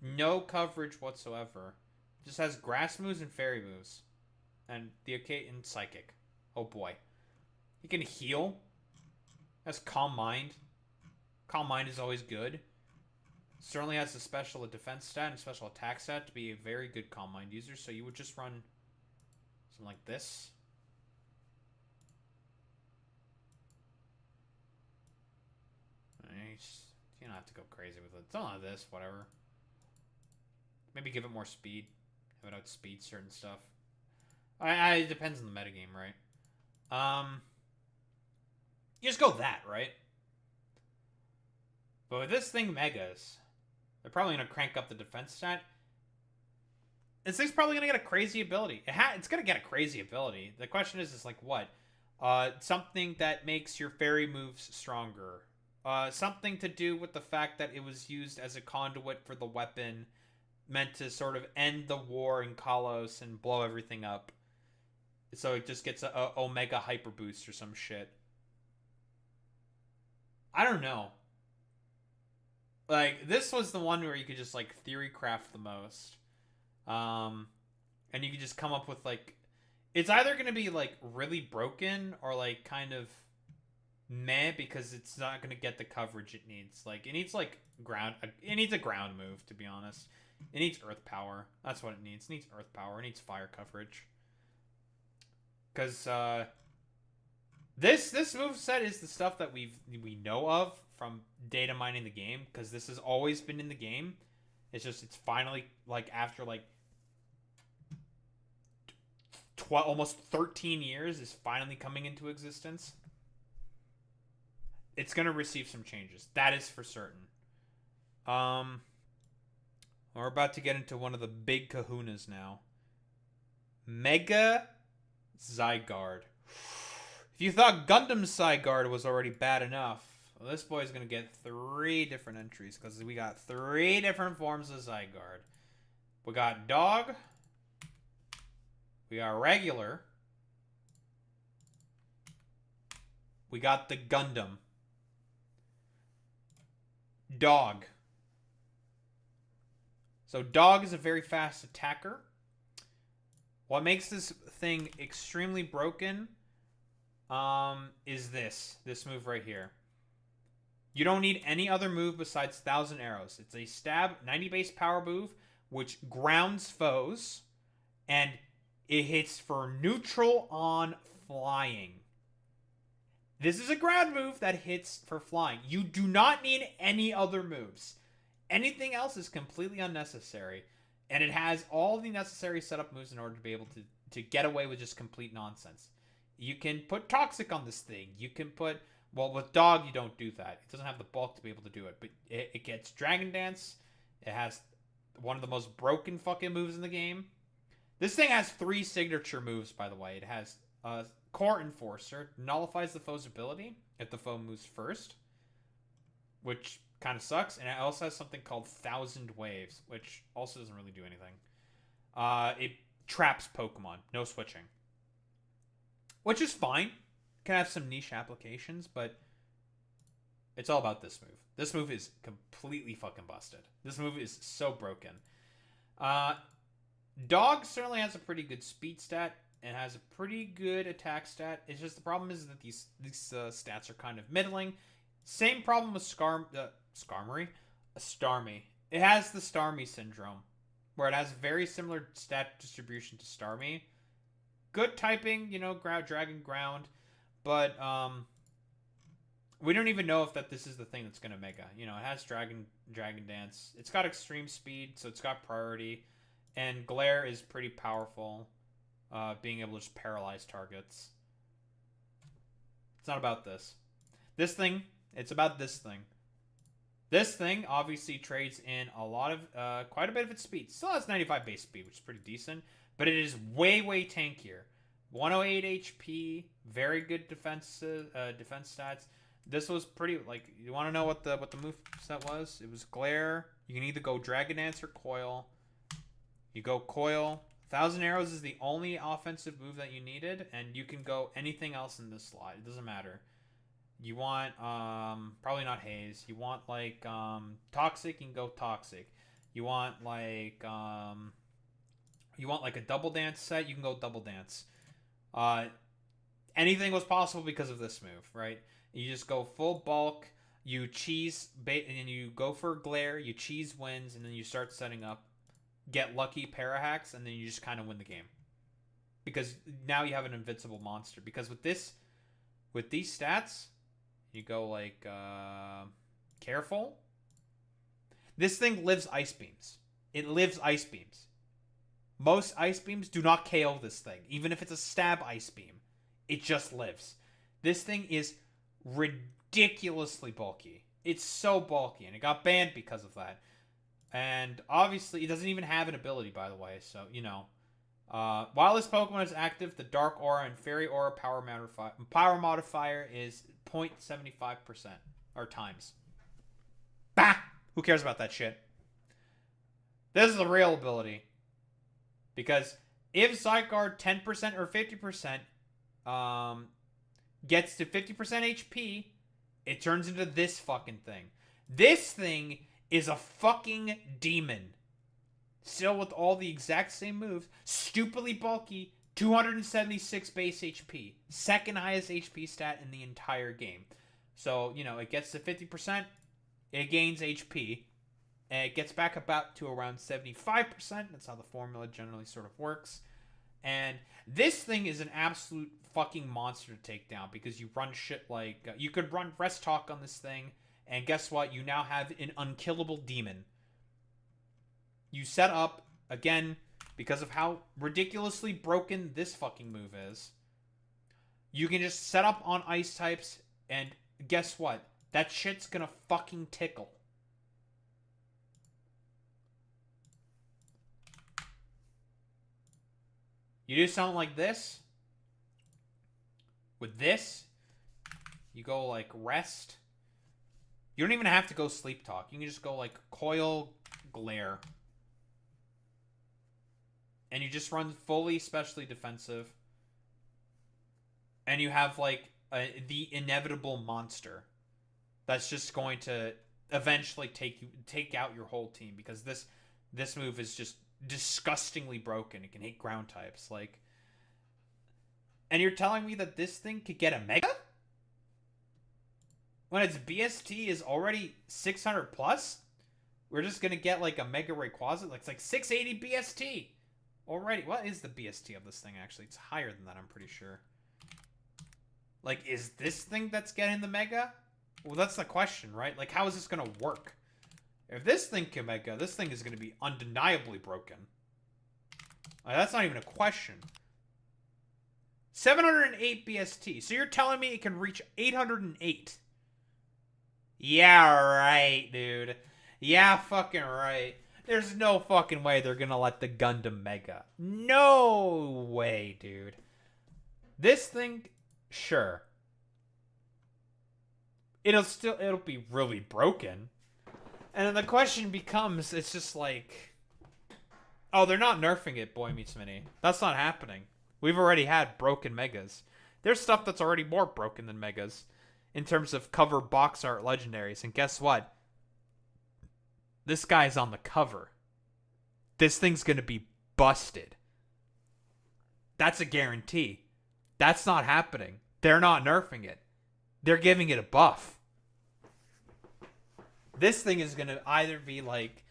No coverage whatsoever. It just has grass moves and fairy moves. And and psychic. Oh, boy. He can heal. Has Calm Mind. Calm Mind is always good. Certainly has a special defense stat and special attack stat to be a very good Calm Mind user. So you would just run something like this. You don't have to go crazy with it. It's not this, whatever. Maybe give it more speed. Have it outspeed certain stuff. It depends on the metagame, right? You just go that, right? But with this thing Megas, they're probably going to crank up the defense stat. This thing's probably going to get a crazy ability. It's going to get a crazy ability. The question is like, what? Something that makes your fairy moves stronger. Something to do with the fact that it was used as a conduit for the weapon meant to sort of end the war in Kalos and blow everything up. So it just gets a Omega Hyper Boost or some shit. I don't know. Like, this was the one where you could just, like, theory craft the most. And you could just come up with, like... It's either going to be, like, really broken or, like, kind of... meh, because it's not going to get the coverage it needs. Like, it needs, like, it needs a ground move, to be honest. It needs earth power. That's what it needs. It needs earth power. It needs fire coverage. Because, this moveset is the stuff that we know of from data mining the game, because this has always been in the game. It's just, it's finally, like, after, like, almost 13 years, is finally coming into existence. It's going to receive some changes. That is for certain. We're about to get into one of the big kahunas now. Mega Zygarde. If you thought Gundam Zygarde was already bad enough, well, this boy's going to get 3 different entries, because we got 3 different forms of Zygarde. We got Dog. We got Regular. We got the Gundam. Dog. So Dog is a very fast attacker. What makes this thing extremely broken is this move right here. You don't need any other move besides 1,000 Arrows. It's a stab, 90 base power move, which grounds foes, and it hits for neutral on flying. This is a ground move that hits for flying. You do not need any other moves. Anything else is completely unnecessary. And it has all the necessary setup moves in order to be able to get away with just complete nonsense. You can put Toxic on this thing. You can put... Well, with Dog, you don't do that. It doesn't have the bulk to be able to do it. But it gets Dragon Dance. It has one of the most broken fucking moves in the game. This thing has 3 signature moves, by the way. It has Core Enforcer. Nullifies the foe's ability if the foe moves first. Which kind of sucks. And it also has something called 1,000 Waves, which also doesn't really do anything. It traps Pokemon. No switching. Which is fine. Can have some niche applications, but it's all about this move. This move is completely fucking busted. This move is so broken. Dog certainly has a pretty good speed stat and has a pretty good attack stat. It's just the problem is that these stats are kind of middling. Same problem with Starmie. It has the Starmie syndrome, where it has very similar stat distribution to Starmie. Good typing, you know, Dragon Ground. But we don't even know if this is the thing that's going to Mega. You know, it has Dragon Dance. It's got Extreme Speed, so it's got priority. And Glare is pretty powerful, being able to just paralyze targets. It's not about this. This thing, it's about this thing. This thing obviously trades in a lot of, quite a bit of its speed. Still has 95 base speed, which is pretty decent. But it is way, way tankier. 108 HP, very good defense stats. This was pretty, like, you want to know what the move set was? It was Glare. You can either go Dragon Dance or Coil. You go Coil. 1,000 Arrows is the only offensive move that you needed, and you can go anything else in this slot. It doesn't matter. You want, probably not Haze. You want, like, Toxic, you can go Toxic. You want, like a Double Dance set, you can go Double Dance. Anything was possible because of this move, right? You just go full bulk, you cheese bait, and you go for Glare, you cheese wins, and then you start setting up, get lucky parahacks, and then you just kind of win the game. Because now you have an invincible monster. Because with these stats, you go like, careful. This thing lives Ice Beams. It lives Ice Beams. Most Ice Beams do not KO this thing. Even if it's a stab Ice Beam, it just lives. This thing is ridiculously bulky. It's so bulky, and it got banned because of that. And obviously, it doesn't even have an ability, by the way, so, you know. While this Pokemon is active, the Dark Aura and Fairy Aura power modifier is 0.75%, or times. Bah! Who cares about that shit? This is a real ability. Because if Zygarde 10% or 50% gets to 50% HP, it turns into this fucking thing. This thing is a fucking demon. Still with all the exact same moves. Stupidly bulky. 276 base HP. Second highest HP stat in the entire game. So, you know, it gets to 50%. It gains HP. And it gets back about to around 75%. That's how the formula generally sort of works. And this thing is an absolute fucking monster to take down. Because you run shit like... you could run Rest Talk on this thing. And guess what? You now have an unkillable demon. You set up, again, because of how ridiculously broken this fucking move is. You can just set up on ice types. And guess what? That shit's gonna fucking tickle. You do something like this. With this, you go like Rest. You don't even have to go Sleep Talk. You can just go like Coil, Glare. And you just run fully specially defensive. And you have like the inevitable monster. That's just going to eventually take out your whole team. Because this move is just disgustingly broken. It can hit ground types. Like, and you're telling me that this thing could get a Mega? When its BST is already 600 plus, we're just gonna get like a Mega Rayquaza. Like it's like 680 BST already. What is the BST of this thing actually? It's higher than that, I'm pretty sure. Like, is this thing that's getting the Mega? Well, that's the question, right? Like, how is this gonna work? If this thing can Mega, this thing is gonna be undeniably broken. Like, that's not even a question. 708 BST. So you're telling me it can reach 808? Yeah, right, dude. Yeah, fucking right. There's no fucking way they're gonna let the Gundam Mega. No way, dude. This thing, sure. It'll be really broken. And then the question becomes, it's just like, oh, they're not nerfing it, Boy Meets Mini. That's not happening. We've already had broken Megas. There's stuff that's already more broken than Megas in terms of cover box art legendaries. And guess what? This guy's on the cover. This thing's going to be busted. That's a guarantee. That's not happening. They're not nerfing it. They're giving it a buff. This thing is going to either be like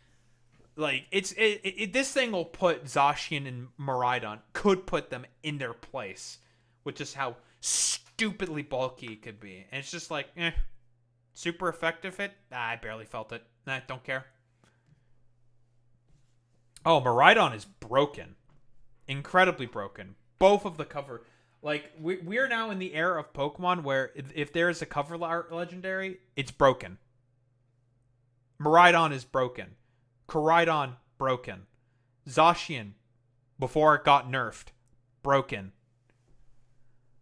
this thing will put Zacian and Miraidon, could put them in their place with just how stupidly bulky it could be. And it's just like, super effective hit? I barely felt it. Nah, don't care. Oh, Miraidon is broken. Incredibly broken. Both of the cover. Like, we are now in the era of Pokemon where if there is a cover legendary, it's broken. Miraidon is broken. Koraidon, broken. Zacian, before it got nerfed, broken.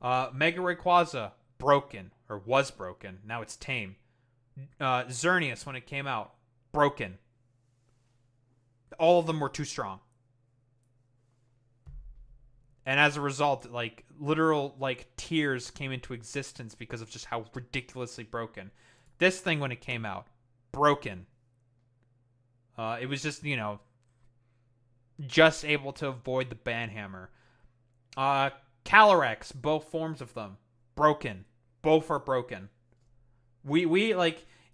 Mega Rayquaza, broken. Or was broken. Now it's tame. Xerneas, when it came out, broken. All of them were too strong. And as a result, like, literal, like, tears came into existence because of just how ridiculously broken. This thing, when it came out, broken. It was just, just able to avoid the banhammer. Calyrex, both forms of them, broken. Both are broken. I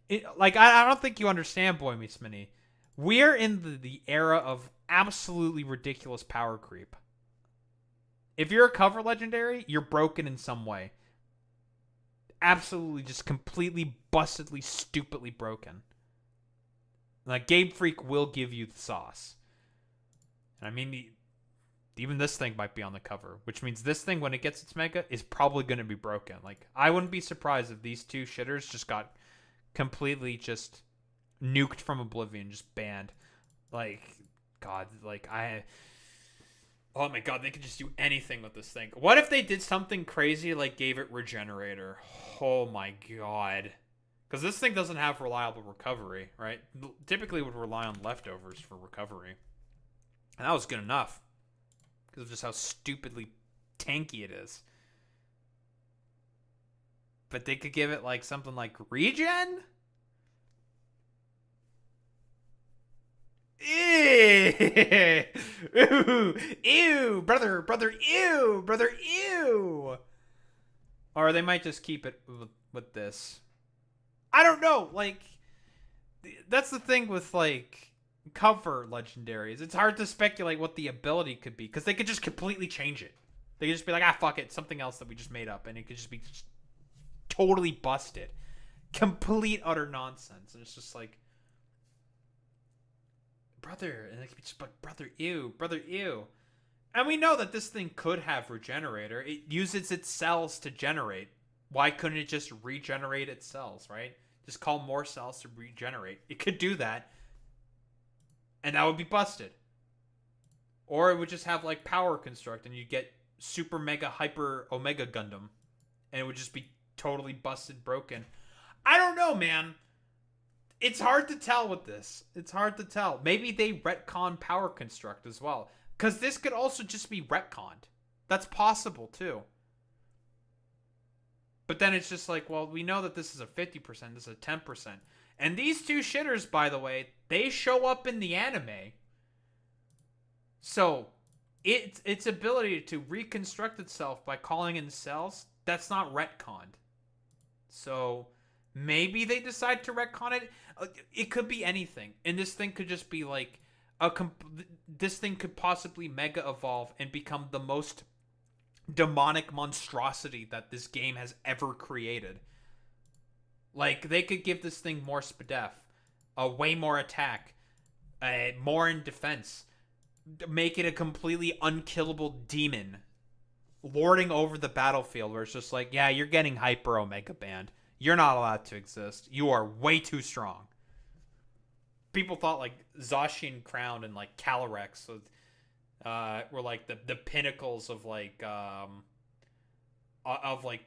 don't think you understand, Boy Meets Mini. We're in the era of absolutely ridiculous power creep. If you're a cover legendary, you're broken in some way. Absolutely, just completely, bustedly, stupidly broken. Like, Game Freak will give you the sauce. And I mean, even this thing might be on the cover, which means this thing, when it gets its Mega, is probably going to be broken. Like, I wouldn't be surprised if these two shitters just got completely just nuked from oblivion, just banned. Like, God, oh my God, they could just do anything with this thing. What if they did something crazy like gave it Regenerator? Oh my God. Because this thing doesn't have reliable recovery, right? Typically would rely on leftovers for recovery. And that was good enough. Because of just how stupidly tanky it is. But they could give it like something like regen? Ew, brother, ew. Or they might just keep it with this. I don't know, like, that's the thing with, like, cover legendaries. It's hard to speculate what the ability could be, because they could just completely change it. They could just be like, fuck it, something else that we just made up, and it could just be totally busted. Complete, utter nonsense. And it's just like, brother, and like, just like, brother, ew. And we know that this thing could have Regenerator. It uses its cells to generate. Why couldn't it just regenerate its cells, right? Just call more cells to regenerate. It could do that. And that would be busted. Or it would just have like Power Construct and you get Super Mega Hyper Omega Gundam. And it would just be totally busted, broken. I don't know, man. It's hard to tell with this. It's hard to tell. Maybe they retcon Power Construct as well. Because this could also just be retconned. That's possible too. But then it's just like, well, we know that this is a 50%, this is a 10%. And these two shitters, by the way, they show up in the anime. So, its ability to reconstruct itself by calling in cells, that's not retconned. So, Maybe they decide to retcon it. It could be anything, and this thing could just be like this thing could possibly mega evolve and become the most demonic monstrosity that this game has ever created. Like, they could give this thing more spadef, way more attack, more in defense, make it a completely unkillable demon lording over the battlefield, where it's just like, yeah, you're getting Hyper Omega banned. You're not allowed to exist. You are way too strong. People thought like Zacian Crown and like Calyrex were like the pinnacles of like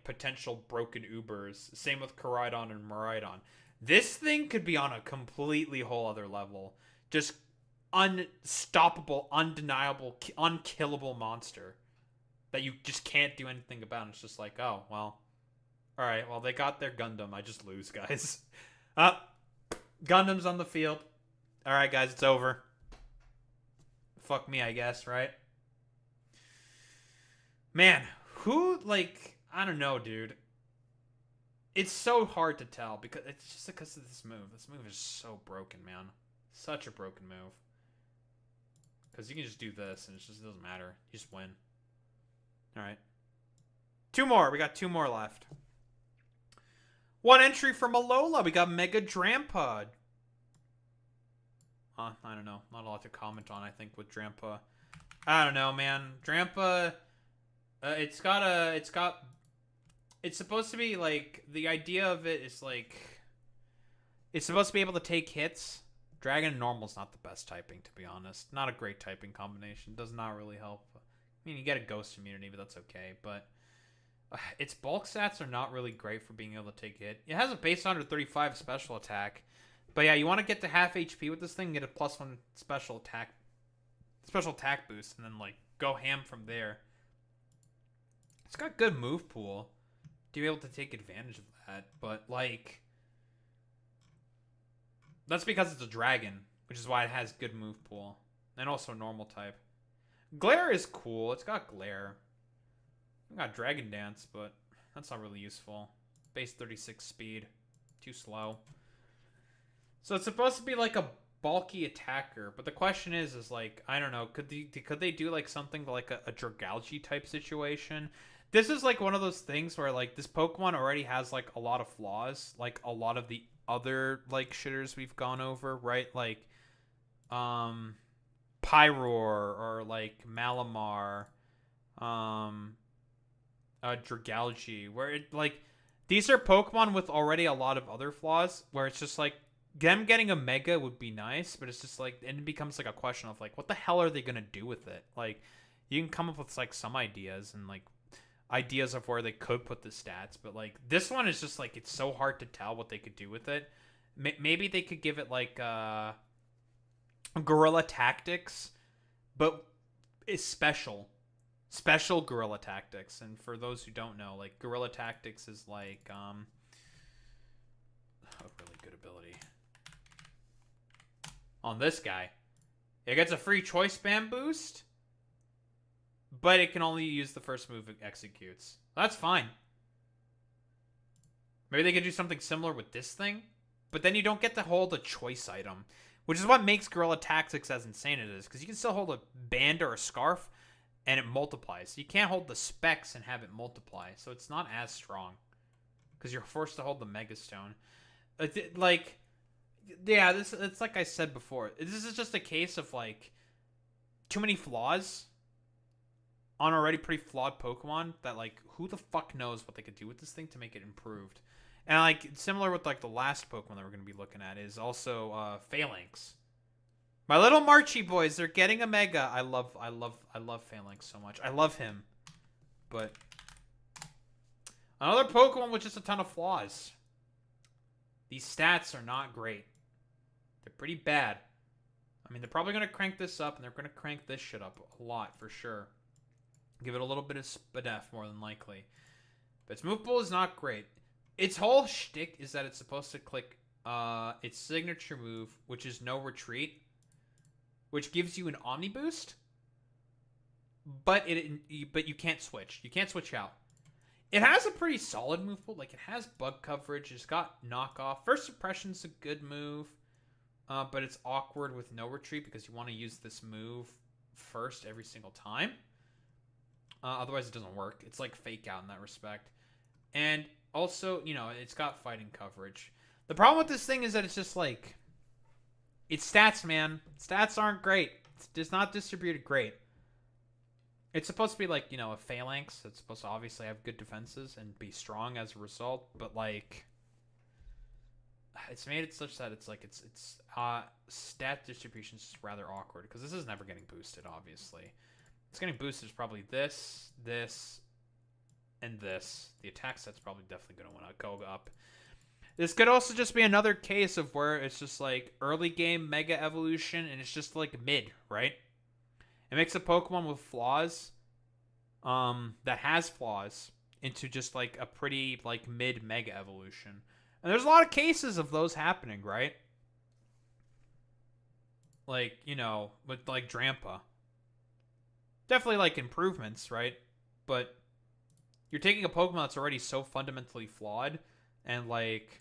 potential broken Ubers. Same with Koraidon and Miraidon. This thing could be on a completely whole other level. Just unstoppable, undeniable, unkillable monster that you just can't do anything about. It's just like, oh, well, all right, well, they got their Gundam. I just lose, guys. Gundam's on the field. All right, guys, it's over. Fuck me, I guess, right? Man, who, like, I don't know, dude. It's so hard to tell because it's just because of this move. This move is so broken, man. Such a broken move. Because you can just do this and it just doesn't matter. You just win. All right. 2 more. We got 2 more left. 1 entry from Alola. We got Mega Drampod. I don't know. Not a lot to comment on, I think, with Drampa. I don't know, man. Drampa, it's supposed to be, like, the idea of it is, like, it's supposed to be able to take hits. Dragon and Normal's not the best typing, to be honest. Not a great typing combination. Does not really help. I mean, you get a Ghost immunity, but that's okay. But its bulk stats are not really great for being able to take hit. It has a base 135 special attack. But yeah, you want to get to half HP with this thing, get a +1 special attack boost, and then like go ham from there. It's got good move pool to be able to take advantage of that, but like that's because it's a dragon, which is why it has good move pool and also normal type. Glare is cool. It's got Glare. It's got Dragon Dance, but that's not really useful. Base 36 speed, too slow. So it's supposed to be like a bulky attacker, but the question is like, I don't know, could they do like something like a Dragalge type situation? This is like one of those things where like this Pokemon already has like a lot of flaws, like a lot of the other like shitters we've gone over, right? Like Pyroar or like Malamar, Dragalge, where it like these are Pokemon with already a lot of other flaws, where it's just like them getting a Mega would be nice, but it's just like, and it becomes like a question of like, what the hell are they gonna do with it? Like, you can come up with like some ideas and like ideas of where they could put the stats, but like this one is just like, it's so hard to tell what they could do with it. Maybe they could give it like Guerrilla Tactics, but it's special Guerrilla Tactics. And for those who don't know, like Guerrilla Tactics is like a really good ability. On this guy, it gets a free choice spam boost, but it can only use the first move it executes. That's fine. Maybe they could do something similar with this thing, but then you don't get to hold a choice item, which is what makes Guerrilla Tactics as insane as it is, because you can still hold a band or a scarf, and it multiplies. You can't hold the specs and have it multiply, so it's not as strong, because you're forced to hold the Mega Stone. Like, yeah, it's like I said before. This is just a case of like too many flaws on already pretty flawed Pokemon that like who the fuck knows what they could do with this thing to make it improved. And like similar with like the last Pokemon that we're gonna be looking at is also Phalanx. My little Marchie boys, they're getting a Mega. I love Phalanx so much. I love him, but another Pokemon with just a ton of flaws. These stats are not great. They're pretty bad. I mean, they're probably going to crank this up, and they're going to crank this shit up a lot, for sure. Give it a little bit of spadef, more than likely. But its move pool is not great. Its whole shtick is that it's supposed to click its signature move, which is No Retreat, which gives you an Omni Boost, but you can't switch. You can't switch out. It has a pretty solid move pool. Like, it has bug coverage. It's got knockoff. First Impression's a good move, but it's awkward with no retreat because you want to use this move first every single time. Otherwise, it doesn't work. It's like Fake Out in that respect. And also, you know, it's got fighting coverage. The problem with this thing is that it's just like... It's stats, man. Stats aren't great. It's not distributed great. It's supposed to be like, you know, a phalanx. It's supposed to obviously have good defenses and be strong as a result. But like, it's made it such that it's like it's stat distribution is just rather awkward because this is never getting boosted. Obviously, it's getting boosted is probably this, and this. The attack set's probably definitely going to go up. This could also just be another case of where it's just like early game Mega Evolution and it's just like mid, right? It makes a Pokemon with flaws, that has flaws, into just like a pretty like mid Mega Evolution. And there's a lot of cases of those happening, right? Like, you know, with like Drampa. Definitely like improvements, right? But you're taking a Pokemon that's already so fundamentally flawed and like...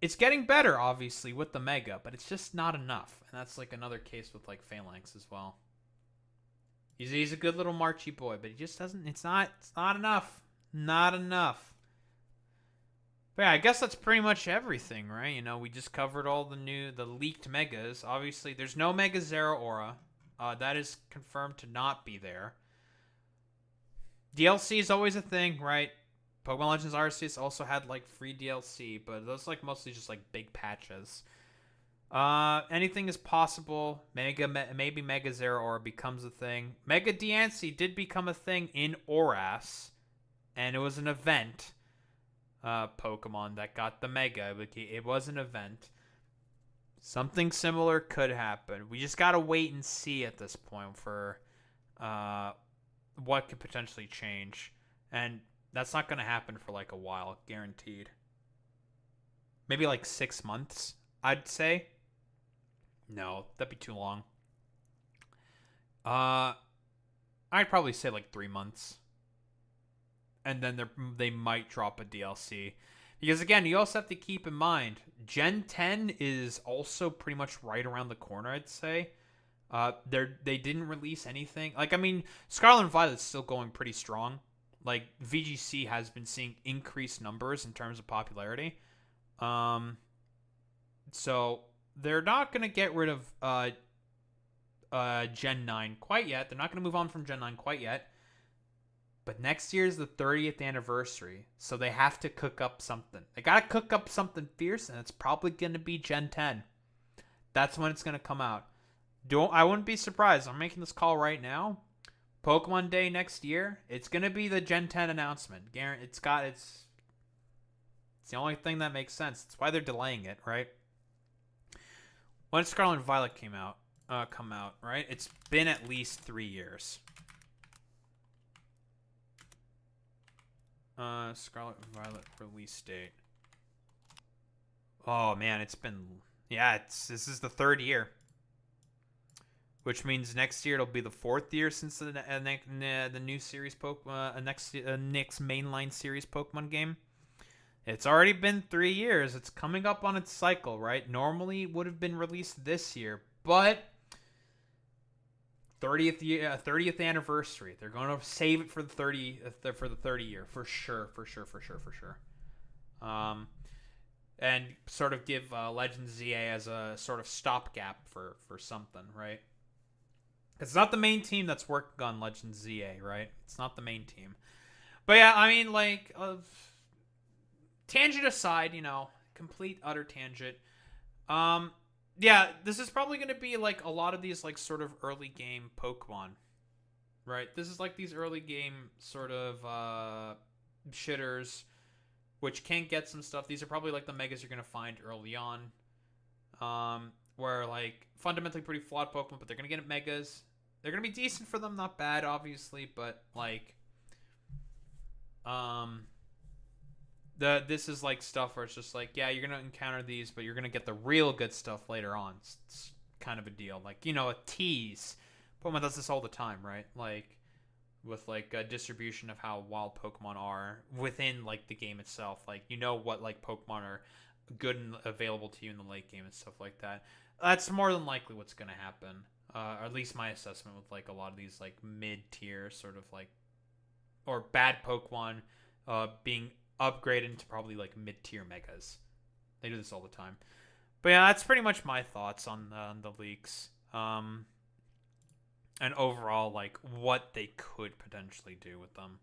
It's getting better, obviously, with the Mega, but it's just not enough. And that's like another case with like Phalanx as well. He's a good little marchy boy, but he just doesn't... It's not enough. Not enough. But yeah, I guess that's pretty much everything, right? You know, we just covered all the leaked Megas. Obviously, there's no Mega Zeraora. That is confirmed to not be there. DLC is always a thing, right? Pokemon Legends Arceus also had like free DLC, but those like mostly just like big patches. Anything is possible. Maybe Mega Zeraora becomes a thing. Mega Diancie did become a thing in Oras, and it was an event. Pokemon that got the Mega. It was an event. Something similar could happen. We just gotta wait and see at this point for what could potentially change. And that's not going to happen for like a while, guaranteed. Maybe like 6 months, I'd say. No, that'd be too long. I'd probably say like 3 months. And then they might drop a DLC. Because again, you also have to keep in mind, Gen 10 is also pretty much right around the corner, I'd say. They didn't release anything. Like, I mean, Scarlet and Violet's still going pretty strong. Like, VGC has been seeing increased numbers in terms of popularity. So, they're not going to get rid of Gen 9 quite yet. They're not going to move on from Gen 9 quite yet. But next year is the 30th anniversary, so they have to cook up something. They got to cook up something fierce, and it's probably going to be Gen 10. That's when it's going to come out. I wouldn't be surprised. I'm making this call right now. Pokemon Day next year, it's going to be the Gen 10 announcement. It's the only thing that makes sense. That's why they're delaying it, right? When did Scarlet and Violet come out, right? It's been at least 3 years. Scarlet and Violet release date. Oh man, it's been... Yeah, this is the 3rd year. Which means next year it'll be the 4th year since the new series Pokemon, next mainline series Pokemon game. It's already been 3 years. It's coming up on its cycle, right? Normally it would have been released this year, but 30th anniversary. They're going to save it for the 30 year for sure. And sort of give Legends ZA as a sort of stopgap for something, right? It's not the main team that's working on Legends ZA, right? It's not the main team. But yeah, I mean, like, tangent aside, you know, complete utter tangent. Yeah, this is probably going to be like a lot of these like sort of early game Pokemon, right? This is like these early game sort of shitters, which can get some stuff. These are probably like the Megas you're going to find early on. Where like fundamentally pretty flawed Pokemon, but they're going to get Megas. They're going to be decent for them, not bad, obviously, but like this is like stuff where it's just like, yeah, you're going to encounter these, but you're going to get the real good stuff later on. It's kind of a deal. Like, you know, a tease. Pokemon does this all the time, right? Like, with like a distribution of how wild Pokemon are within like the game itself. Like you know what like Pokemon are good and available to you in the late game and stuff like that. That's more than likely what's gonna happen. Or at least my assessment with like a lot of these like mid tier sort of like or bad Pokemon being upgraded into probably like mid tier megas. They do this all the time. But yeah, that's pretty much my thoughts on the leaks. And overall, like what they could potentially do with them.